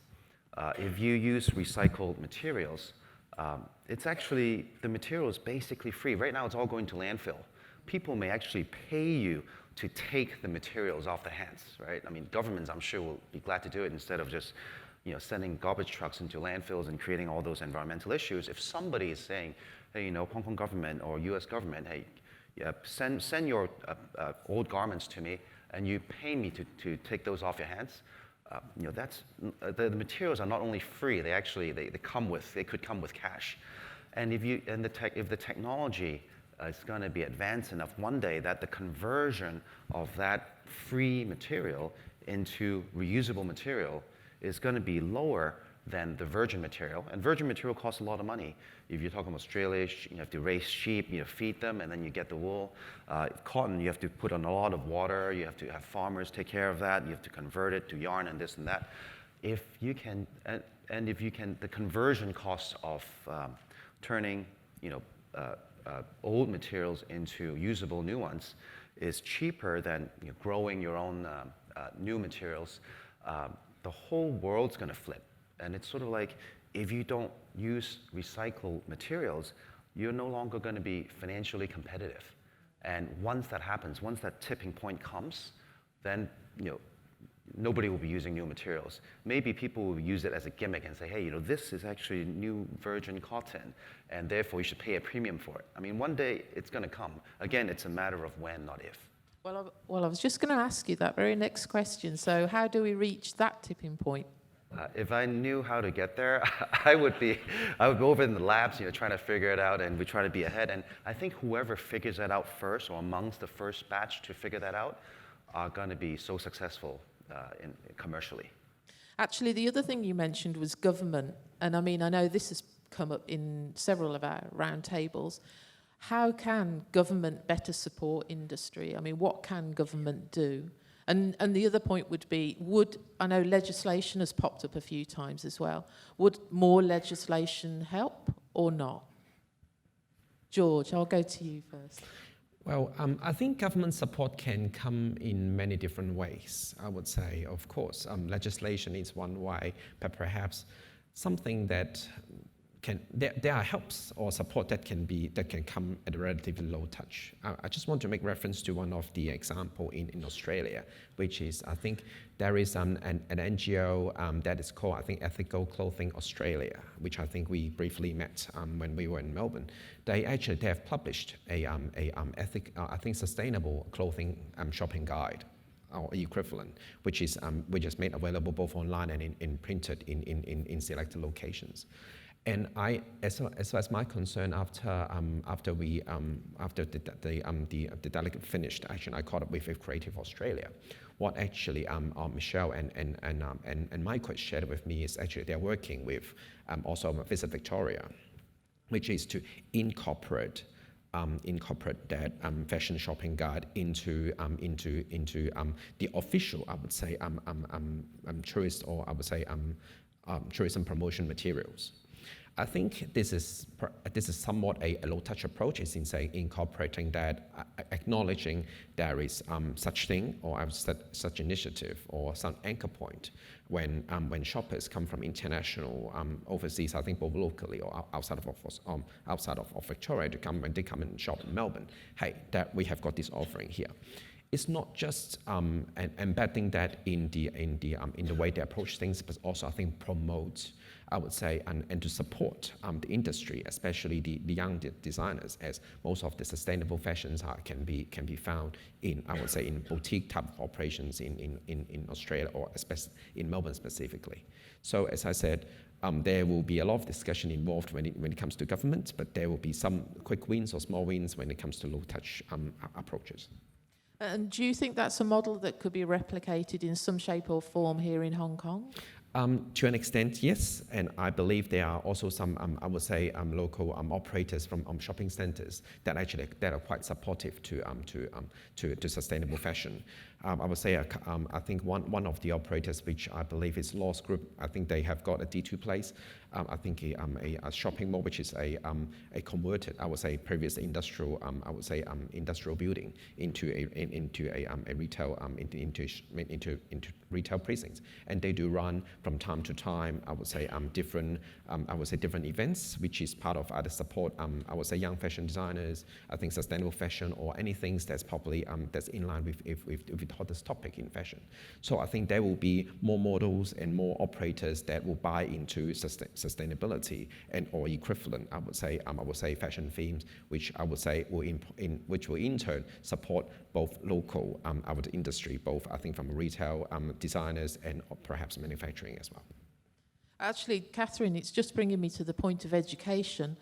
if you use recycled materials, it's actually, the material is basically free. Right now, it's all going to landfill. People may actually pay you to take the materials off the hands, right? I mean, governments, I'm sure, will be glad to do it instead of just, you know, sending garbage trucks into landfills and creating all those environmental issues. If somebody is saying, hey, you know, Hong Kong government or US government, hey, yeah, send your old garments to me, and you pay me to take those off your hands, you know, that's the materials are not only free, they actually they could come with cash, and if the technology is going to be advanced enough one day that the conversion of that free material into reusable material is going to be lower than the virgin material, and virgin material costs a lot of money. If you're talking about Australia, you have to raise sheep, you feed them, and then you get the wool. Cotton, you have to put on a lot of water, you have to have farmers take care of that, you have to convert it to yarn and this and that. If you can, the conversion costs of turning, you know, old materials into usable new ones is cheaper than, you know, growing your own new materials. The whole world's going to flip. And it's sort of like, if you don't use recycled materials, you're no longer going to be financially competitive. And once that happens, once that tipping point comes, then, you know, nobody will be using new materials. Maybe people will use it as a gimmick and say, hey, you know, this is actually new virgin cotton, and therefore you should pay a premium for it. I mean, one day it's going to come. Again, it's a matter of when, not if. Well, I was just going to ask you that very next question. So how do we reach that tipping point? If I knew how to get there, I would be over in the labs, you know, trying to figure it out, and we try to be ahead. And I think whoever figures that out first, or amongst the first batch to figure that out, are going to be so successful commercially. Actually, the other thing you mentioned was government. And I mean, I know this has come up in several of our roundtables. How can government better support industry? I mean, what can government do? And the other point would be, I know legislation has popped up a few times as well. Would more legislation help or not? George, I'll go to you first. Well, I think government support can come in many different ways, I would say. Of course, legislation is one way, but perhaps something that there are helps or support that can come at a relatively low touch. I just want to make reference to one of the example in Australia, which is I think there is an NGO that is called I think Ethical Clothing Australia, which I think we briefly met when we were in Melbourne. They have published a sustainable clothing shopping guide or equivalent, which is made available both online and in printed in selected locations. And as far as my concern, after the delegate finished, actually I caught up with Creative Australia. What actually Michelle and Michael shared with me is actually they're working with also Visit Victoria, which is to incorporate that fashion shopping guide into the official, I would say, tourist or I would say tourism promotion materials. I think this is somewhat a low-touch approach. It's in saying incorporating that, acknowledging there is such thing or such initiative or some anchor point when shoppers come from international overseas, I think both locally or outside of Victoria when they come and shop in Melbourne. Hey, that we have got this offering here. It's not just embedding that in the way they approach things, but also I think promote, I would say, and to support the industry, especially the young designers, as most of the sustainable fashions can be found in, I would say, in boutique type of operations in Australia or especially in Melbourne specifically. So as I said, there will be a lot of discussion involved when it comes to government, but there will be some quick wins or small wins when it comes to low-touch approaches. And do you think that's a model that could be replicated in some shape or form here in Hong Kong? To an extent, yes, and I believe there are also some, I would say, local operators from shopping centres that are quite supportive to sustainable fashion. I would say, I think one of the operators, which I believe is Laws Group, I think they have got a D2 place. I think a shopping mall, which is a converted, I would say, previous industrial, industrial building into a retail, into retail precincts, and they do run from time to time, I would say, different events, which is part of either support, I would say, young fashion designers, I think sustainable fashion, or anything that's probably that's in line with the hottest topic in fashion. So I think there will be more models and more operators that will buy into sustainability and or equivalent, I would say, fashion themes, which I would say which will in turn support both local, industry, both I think from retail designers and perhaps manufacturing as well. Actually, Catherine, it's just bringing me to the point of education.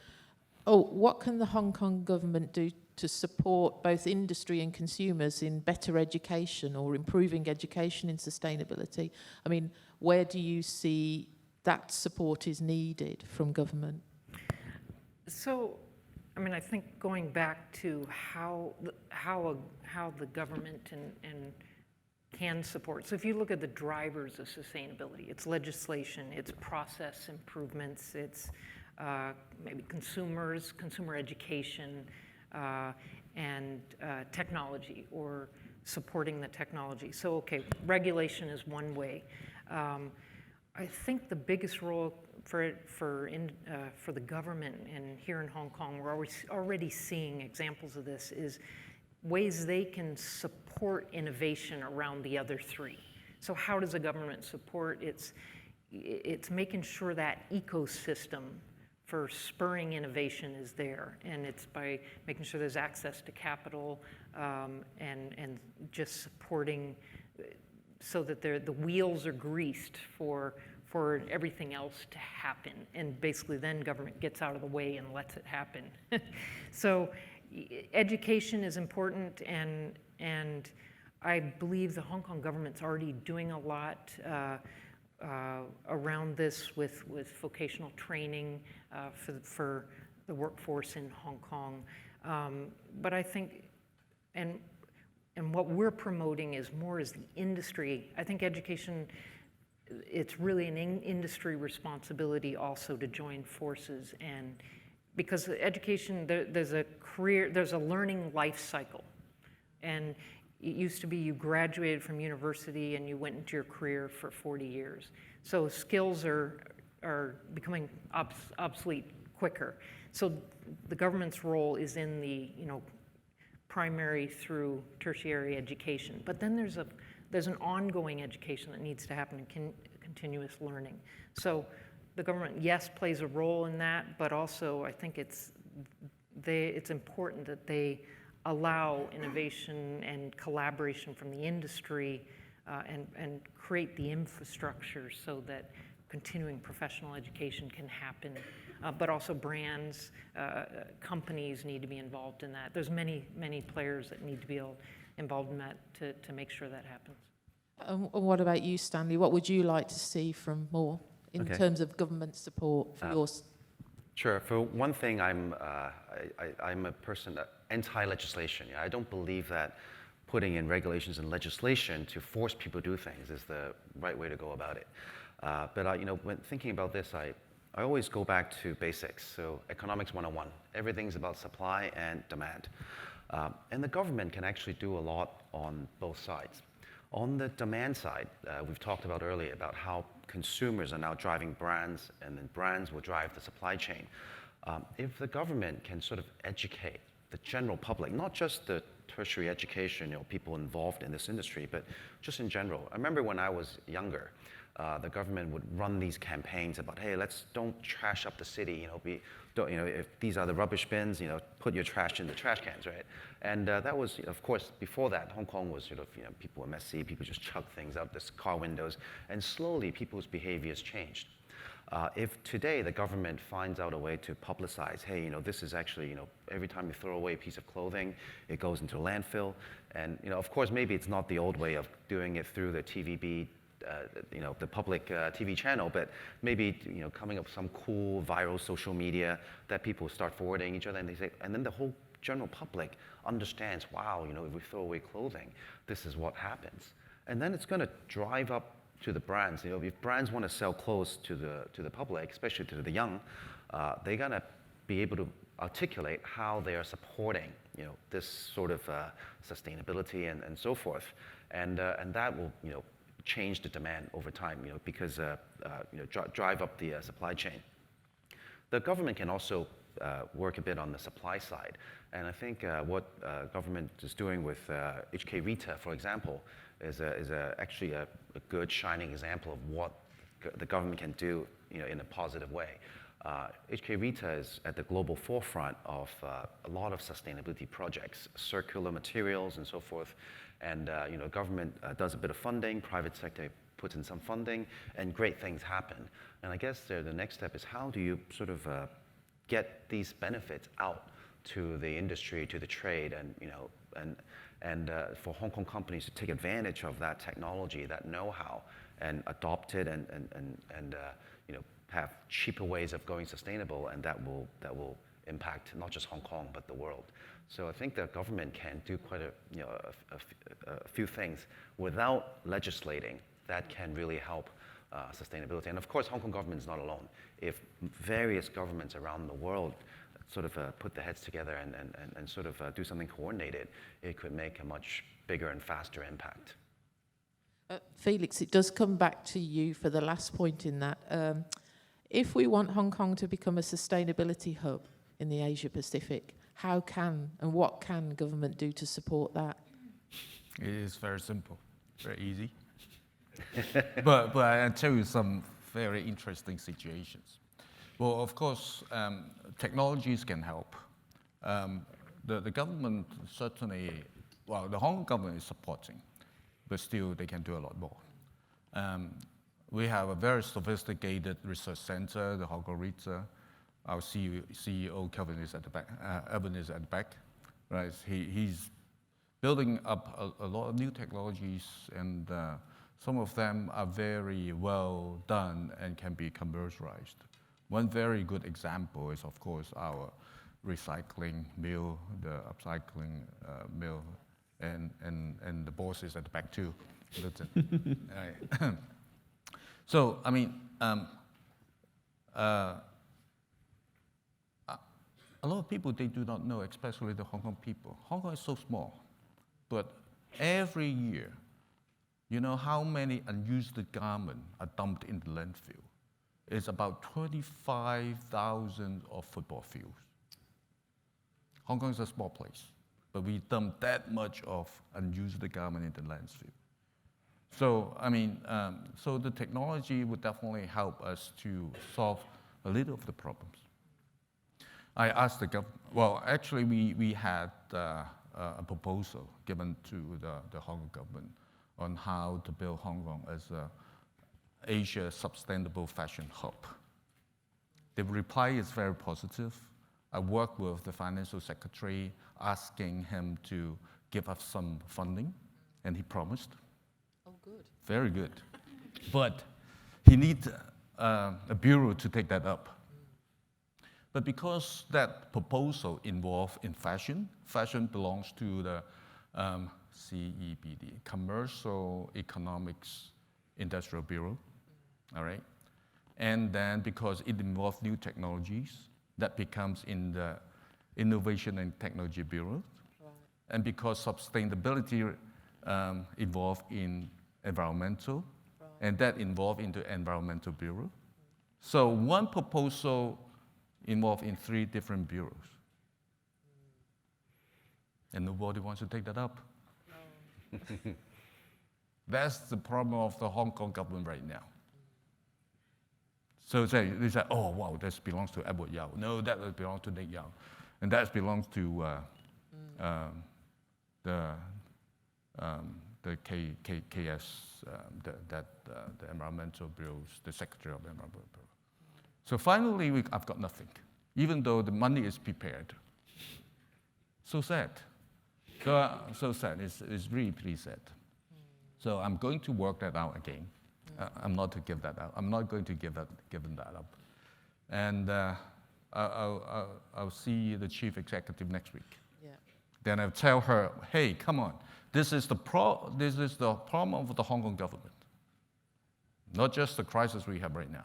What can the Hong Kong government do to support both industry and consumers in better education or improving education in sustainability? I mean, where do you see that support is needed from government? So, I mean, I think going back to how the government and can support. So if you look at the drivers of sustainability, it's legislation, it's process improvements, it's maybe consumer education, and technology or supporting the technology. So, okay, regulation is one way. I think the biggest role for the government and here in Hong Kong, we're already seeing examples of this, is ways they can support innovation around the other three. So how does the government support? It's making sure that ecosystem for spurring innovation is there, and it's by making sure there's access to capital and just supporting so that the wheels are greased for everything else to happen, and basically then government gets out of the way and lets it happen. So education is important, and I believe the Hong Kong government's already doing a lot around this with vocational training for the workforce in Hong Kong. But I think, and what we're promoting is more as the industry. I think education, it's really an industry responsibility also to join forces, and because education, there's a learning life cycle, and it used to be you graduated from university and you went into your career for 40 years. So skills are are becoming obsolete quicker. So the government's role is in the, primary through tertiary education. But then there's an ongoing education that needs to happen, continuous learning. So the government, yes, plays a role in that, but also I think it's important that they allow innovation and collaboration from the industry and create the infrastructure so that continuing professional education can happen. But also brands, companies need to be involved in that. There's many players that need to be involved in that to make sure that happens. And what about you, Stanley? What would you like to see from more in terms of government support for yours? Sure. For one thing, I'm a person anti-legislation. I don't believe that putting in regulations and legislation to force people to do things is the right way to go about it. But when thinking about this, I always go back to basics. So economics 101. Everything's about supply and demand. And the government can actually do a lot on both sides. On the demand side, we've talked about earlier about how consumers are now driving brands, and then brands will drive the supply chain. If the government can sort of educate the general public, not just the tertiary education, people involved in this industry, but just in general. I remember when I was younger, the government would run these campaigns about, hey, don't trash up the city. If these are the rubbish bins, put your trash in the trash cans, right? And that was, of course, before that, Hong Kong was people were messy, people just chuck things out the car windows, and slowly people's behaviors changed. If today the government finds out a way to publicize, hey, this is actually, every time you throw away a piece of clothing, it goes into a landfill, and of course, maybe it's not the old way of doing it through the TVB. The public TV channel, but maybe coming up with some cool viral social media that people start forwarding each other, and they say, and then the whole general public understands, wow, if we throw away clothing, this is what happens, and then it's going to drive up to the brands. If brands want to sell clothes to the public, especially to the young, they're going to be able to articulate how they are supporting this sort of sustainability and so forth, and that will change the demand over time, because drive up the supply chain. The government can also work a bit on the supply side, and I think what government is doing with HKRITA, for example, is actually a good shining example of what the government can do, in a positive way. HKRITA is at the global forefront of a lot of sustainability projects, circular materials and so forth. And government does a bit of funding, private sector puts in some funding, and great things happen. And I guess the next step is how do you sort of get these benefits out to the industry, to the trade, and for Hong Kong companies to take advantage of that technology, that know-how, and adopt it, and have cheaper ways of going sustainable, and that will impact not just Hong Kong but the world. So I think the government can do quite a few things without legislating that can really help sustainability. And of course, Hong Kong government is not alone. If various governments around the world sort of put their heads together and sort of do something coordinated, it could make a much bigger and faster impact. Felix, it does come back to you for the last point in that. If we want Hong Kong to become a sustainability hub in the Asia Pacific, how can and what can government do to support that? It is very simple, very easy. but I'll tell you some very interesting situations. Well, of course, technologies can help. The government certainly, well, the Hong Kong government is supporting, but still they can do a lot more. We have a very sophisticated research center, the Hong Kong RITA. Our CEO, Kelvin, is at the back, Alvanon is at the back, right? He's building up a lot of new technologies, and some of them are very well done and can be commercialized. One very good example is, of course, our recycling mill, the upcycling mill, and the boss is at the back too. Right. So, I mean, a lot of people, they do not know, especially the Hong Kong people. Hong Kong is so small, but every year, you know how many unused garments are dumped in the landfill? is about 25,000 of football fields. Hong Kong is a small place, but we dump that much of unused garment into the landfill. So, I mean, so the technology would definitely help us to solve a little of the problems. I asked the government, well, actually we had a proposal given to the Hong Kong government on how to build Hong Kong as a Asia sustainable fashion hub. The reply is very positive. I worked with the financial secretary asking him to give us some funding, and he promised. Oh, good. Very good. But he needs a bureau to take that up. But because that proposal involved in fashion belongs to the CEBD, Commercial Economics Industrial Bureau, all right? And then because it involves new technologies, that becomes in the Innovation and Technology Bureau. Right. And because sustainability involved in environmental, right. And that involved into Environmental Bureau. So one proposal involved in 3 different bureaus. And nobody wants to take that up. No. That's the problem of the Hong Kong government right now. So they say, oh, wow, this belongs to Edward Yao. No, that belongs to Nick Yao. And that belongs to the KS, the Environmental Bureaus, the Secretary of the Environmental Bureau. So finally, I've got nothing, even though the money is prepared. So sad. So sad. It's really pretty sad. So I'm going to work that out again. I'm not to give that out. I'm not going to give them that up. And I'll see the chief executive next week. Yeah. Then I'll tell her, hey, come on. This is the problem of the Hong Kong government. Not just the crisis we have right now.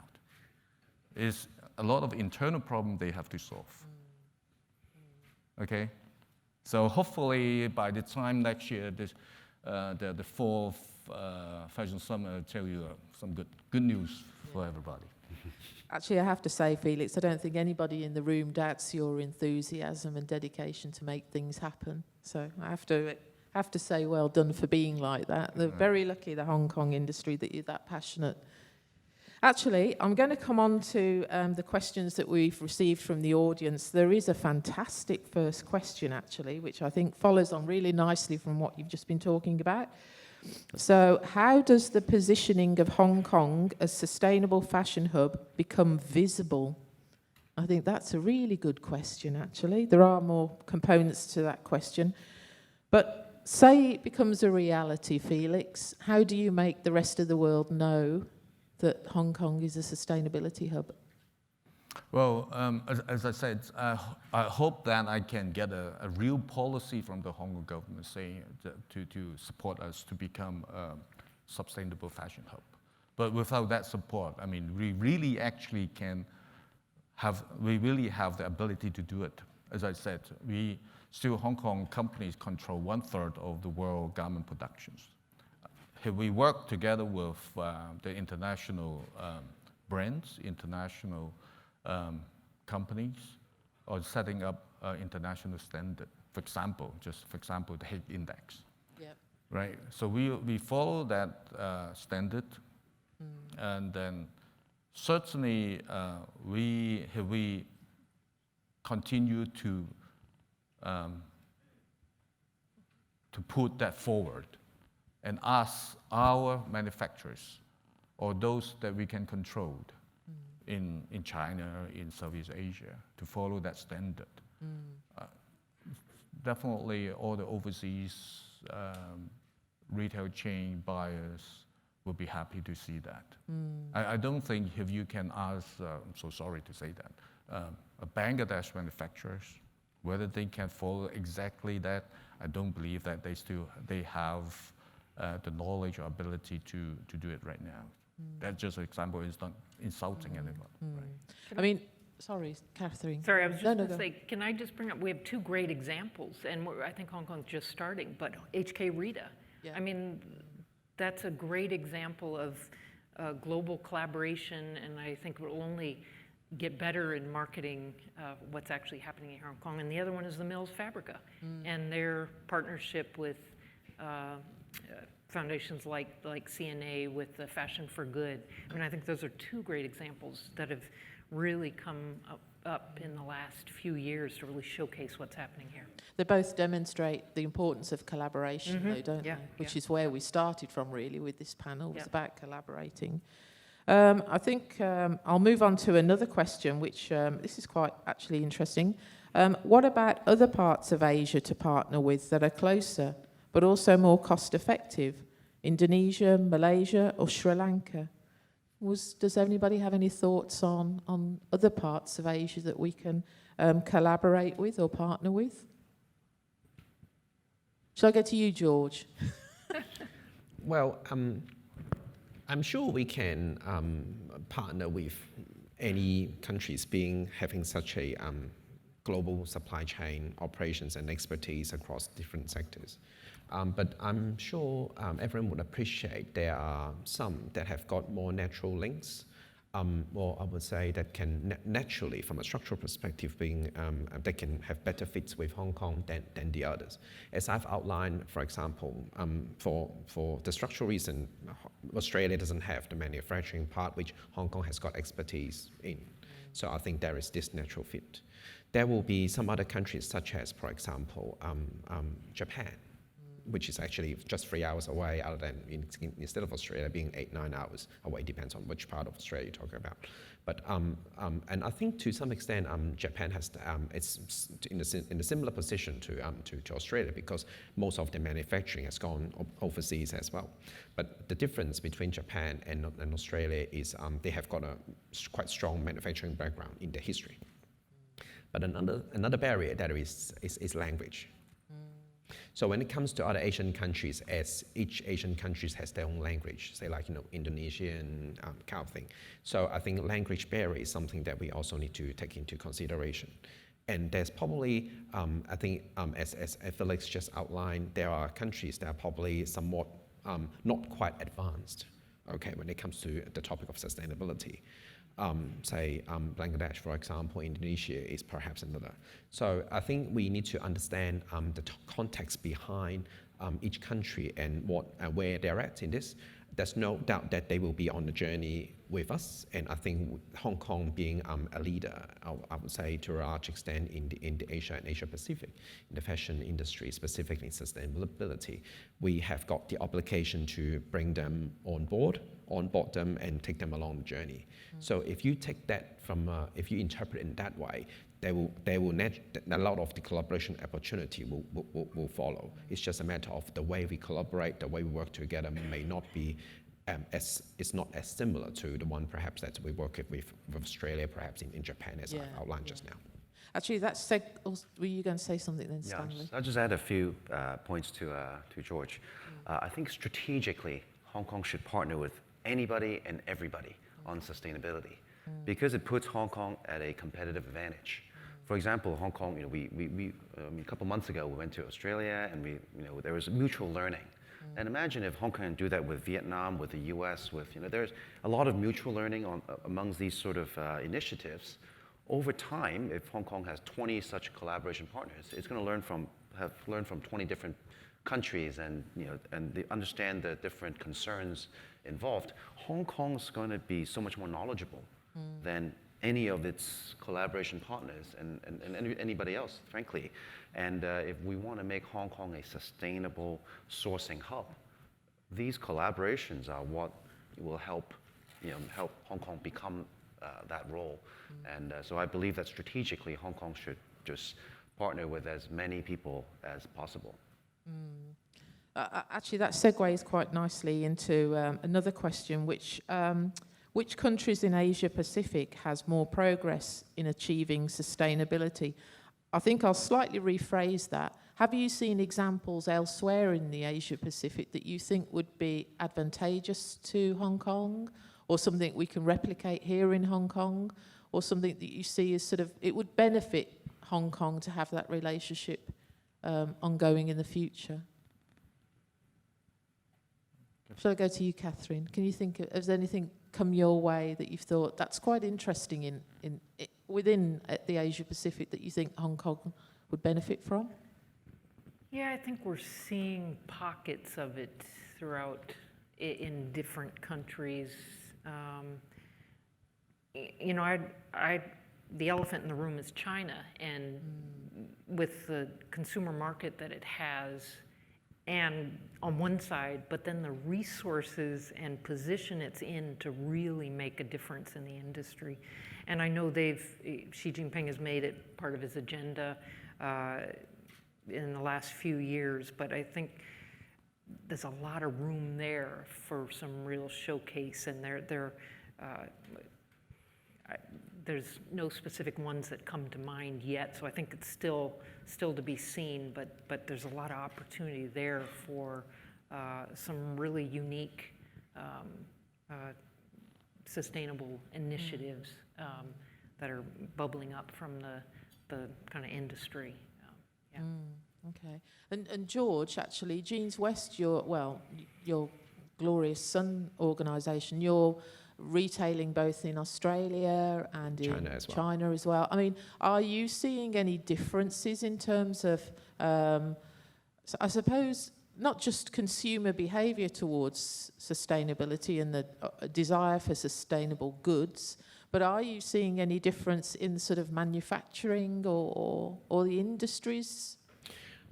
It's a lot of internal problems they have to solve. Okay? So hopefully by the time next year, the 4th Fashion Summit will tell you some good news for everybody. Actually, I have to say, Felix, I don't think anybody in the room doubts your enthusiasm and dedication to make things happen. So I have to say, well done for being like that. They're very lucky, the Hong Kong industry, that you're that passionate. Actually, I'm going to come on to the questions that we've received from the audience. There is a fantastic first question, actually, which I think follows on really nicely from what you've just been talking about. So, how does the positioning of Hong Kong as sustainable fashion hub become visible? I think that's a really good question, actually. There are more components to that question. But say it becomes a reality, Felix. How do you make the rest of the world know that Hong Kong is a sustainability hub? Well, as I said, I hope that I can get a real policy from the Hong Kong government saying to support us to become a sustainable fashion hub. But without that support, I mean, we really have the ability to do it. As I said, Hong Kong companies control 1/3 of the world garment productions. We work together with the international brands, international companies, or setting up international standard. For example, the Hague Index. Yep. Right. So we follow that standard, and then certainly we continue to put that forward and ask our manufacturers or those that we can control in China, in Southeast Asia, to follow that standard. Definitely all the overseas retail chain buyers will be happy to see that. I don't think if you can ask, I'm so sorry to say that, Bangladesh manufacturers, whether they can follow exactly that, I don't believe that they have the knowledge or ability to do it right now. That's just an example. It's not insulting anyone. Right? I mean, sorry, Catherine. Sorry, I was just going to say, can I just bring up, we have 2 great examples, and I think Hong Kong's just starting, but HK Rita. Yeah. I mean, that's a great example of global collaboration, and I think it will only get better in marketing what's actually happening in Hong Kong. And the other one is the Mills Fabrica and their partnership with foundations like CNA with the Fashion for Good. I mean, I think those are two great examples that have really come up in the last few years to really showcase what's happening here. They both demonstrate the importance of collaboration, though, don't they? Which is where we started from, really, with this panel. It's about collaborating. I think I'll move on to another question, which this is quite actually interesting. What about other parts of Asia to partner with that are closer, but also more cost-effective? Indonesia, Malaysia, or Sri Lanka? Does anybody have any thoughts on other parts of Asia that we can collaborate with or partner with? Shall I go to you, George? Well, I'm sure we can partner with any countries having such a global supply chain operations and expertise across different sectors. But I'm sure everyone would appreciate there are some that have got more natural links, or I would say that can naturally, from a structural perspective, that can have better fits with Hong Kong than the others. As I've outlined, for example, for the structural reason, Australia doesn't have the manufacturing part, which Hong Kong has got expertise in. So I think there is this natural fit. There will be some other countries, such as, for example, Japan, which is actually just 3 hours away, other than instead of Australia being 8-9 hours away, depends on which part of Australia you're talking about. But and I think to some extent, Japan has it's in a similar position to Australia, because most of the manufacturing has gone overseas as well. But the difference between Japan and Australia is they have got a quite strong manufacturing background in their history. But another barrier that is language. So when it comes to other Asian countries, as each Asian country has their own language, say like Indonesian kind of thing. So I think language barrier is something that we also need to take into consideration. And there's probably, I think, as Felix just outlined, there are countries that are probably somewhat not quite advanced, okay, when it comes to the topic of sustainability. Say Bangladesh, for example, Indonesia is perhaps another. So I think we need to understand the context behind each country and where they're at in this. There's no doubt that they will be on the journey with us, and I think Hong Kong being a leader, I would say to a large extent in the Asia and Asia Pacific, in the fashion industry, specifically in sustainability, we have got the obligation to bring them on board them and take them along the journey. So if you take that if you interpret it in that way, a lot of the collaboration opportunity will follow. It's just a matter of the way we collaborate, the way we work together may not be it's not as similar to the one perhaps that we work with Australia, perhaps in Japan, as I outlined just now. Actually, were you going to say something then, Stanley? Yeah, I'll just add a few points to George. I think strategically, Hong Kong should partner with anybody and everybody on sustainability, because it puts Hong Kong at a competitive advantage. For example, Hong Kong, a couple months ago, we went to Australia, and there was mutual learning. And imagine if Hong Kong can do that with Vietnam, with the US, there's a lot of mutual learning amongst these sort of initiatives. Over time, if Hong Kong has 20 such collaboration partners, it's going to learn from 20 different countries, and they understand the different concerns involved. Hong Kong's going to be so much more knowledgeable than any of its collaboration partners and anybody else, frankly. And if we want to make Hong Kong a sustainable sourcing hub, these collaborations are what will help Hong Kong become that role. And so I believe that strategically, Hong Kong should just partner with as many people as possible. Actually, that segues quite nicely into another question, which countries in Asia Pacific has more progress in achieving sustainability? I think I'll slightly rephrase that. Have you seen examples elsewhere in the Asia Pacific that you think would be advantageous to Hong Kong, or something we can replicate here in Hong Kong, or something that you see as it would benefit Hong Kong to have that relationship ongoing in the future? Shall I go to you, Catherine? Can you think has anything come your way that you've thought that's quite interesting within the Asia Pacific that you think Hong Kong would benefit from? Yeah, I think we're seeing pockets of it throughout in different countries. You know, the elephant in the room is China, and with the consumer market that it has, and on one side, but then the resources and position it's in to really make a difference in the industry. And I know Xi Jinping has made it part of his agenda in the last few years, but I think there's a lot of room there for some real showcase, and there's no specific ones that come to mind yet, so I think it's still to be seen, but there's a lot of opportunity there for some really unique sustainable initiatives that are bubbling up from the kind of industry. Yeah. Okay. And George, actually, Jeanswest, your glorious Sun organisation, you're retailing both in Australia and in China as well. I mean, are you seeing any differences in terms of, I suppose, not just consumer behaviour towards sustainability and the desire for sustainable goods, but are you seeing any difference in sort of manufacturing or the industries?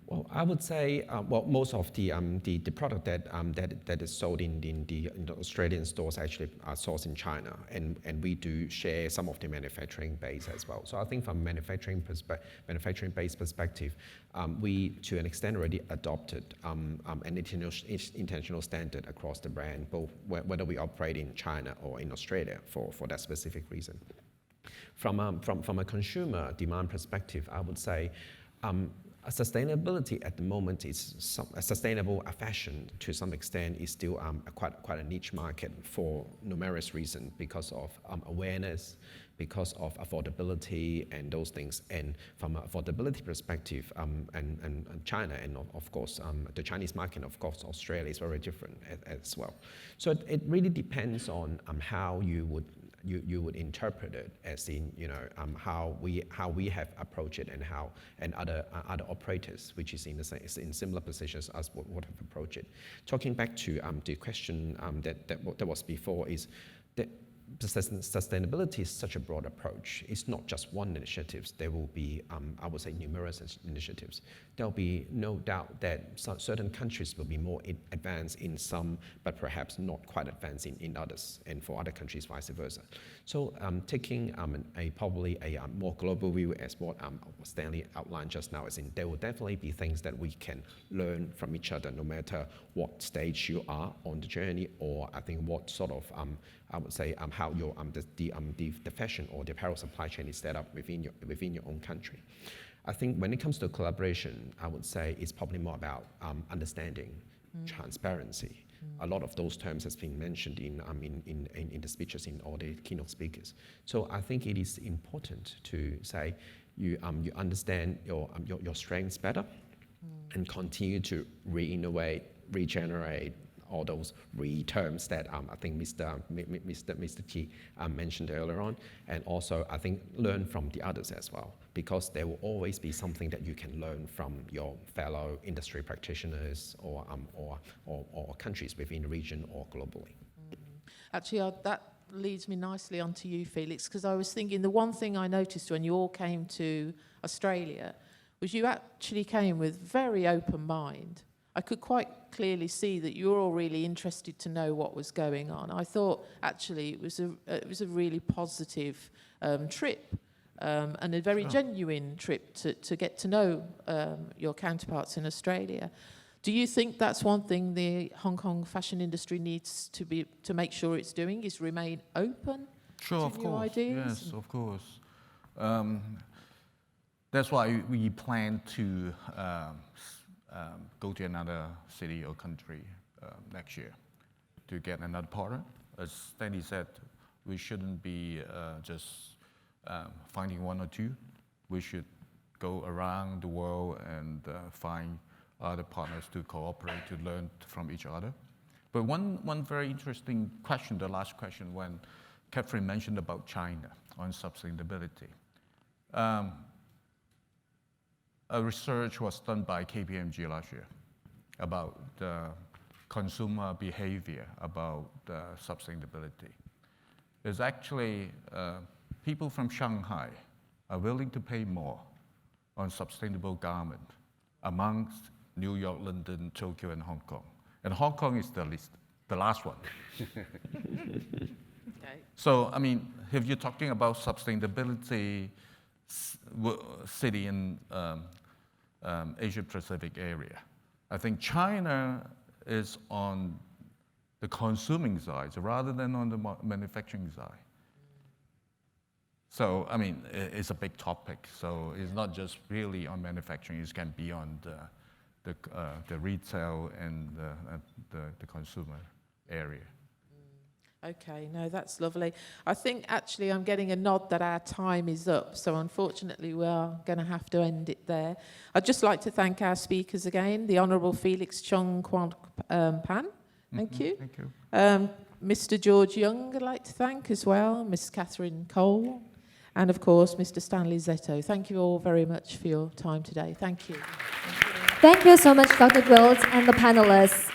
Well, I would say, most of the product that is sold in the Australian stores actually are sourced in China, and we do share some of the manufacturing base as well. So I think from manufacturing base perspective, we to an extent already adopted an international standard across the brand, both whether we operate in China or in Australia for that specific reason. From a consumer demand perspective, I would say. Sustainability at the moment is sustainable fashion to some extent is still quite a niche market for numerous reasons, because of awareness, because of affordability and those things. And from an affordability perspective, and China and of course the Chinese market, of course Australia is very different as well. So it really depends on how you would interpret it, as in how we have approached it, and other operators which is in similar positions as would have approached it. Talking back to the question that was before, is that sustainability is such a broad approach. It's not just one initiative. There will be, I would say, numerous initiatives. There'll be no doubt that certain countries will be more advanced in some, but perhaps not quite advanced in others, and for other countries, vice versa. So taking probably a more global view, as what Stanley outlined just now, is in there will definitely be things that we can learn from each other, no matter what stage you are on the journey, or I think what sort of I would say how your the fashion or the apparel supply chain is set up within your own country. I think when it comes to collaboration, I would say it's probably more about understanding, transparency. A lot of those terms has been mentioned in the speeches in all the keynote speakers. So I think it is important to say you understand your strengths better, and continue to re-innovate, regenerate, all those terms that I think Mr. Key mentioned earlier on, and also I think learn from the others as well, because there will always be something that you can learn from your fellow industry practitioners or countries within the region or globally. Actually, that leads me nicely onto you, Felix, because I was thinking the one thing I noticed when you all came to Australia was you actually came with very open mind. I could quite clearly see that you were all really interested to know what was going on. I thought actually it was a really positive trip, and a very genuine trip to get to know your counterparts in Australia. Do you think that's one thing the Hong Kong fashion industry needs to make sure it's doing, is remain open to new ideas? Yes, of course. That's why we plan to go to another city or country next year to get another partner. As Stanley said, we shouldn't be just finding one or two. We should go around the world and find other partners to cooperate, to learn from each other. But one very interesting question, the last question, when Catherine mentioned about China on sustainability. A research was done by KPMG last year about the consumer behavior about sustainability. There's actually people from Shanghai are willing to pay more on sustainable garment amongst New York, London, Tokyo, and Hong Kong. And Hong Kong is the last one. Okay. So, I mean, if you're talking about sustainability city in Asia Pacific area, I think China is on the consuming side rather than on the manufacturing side. So, I mean, it's a big topic. So it's not just really on manufacturing, it can be on the retail and the consumer area. Okay, no, that's lovely. I think actually I'm getting a nod that our time is up, so unfortunately we are going to have to end it there. I'd just like to thank our speakers again, the Honourable Felix Chung Kwok-pan, thank you. Thank you. Mr. George Yeung I'd like to thank as well, Miss Catherine Cole, and of course Mr. Stanley Szeto. Thank you all very much for your time today. Thank you. Thank you so much, Dr. Gwilt and the panelists.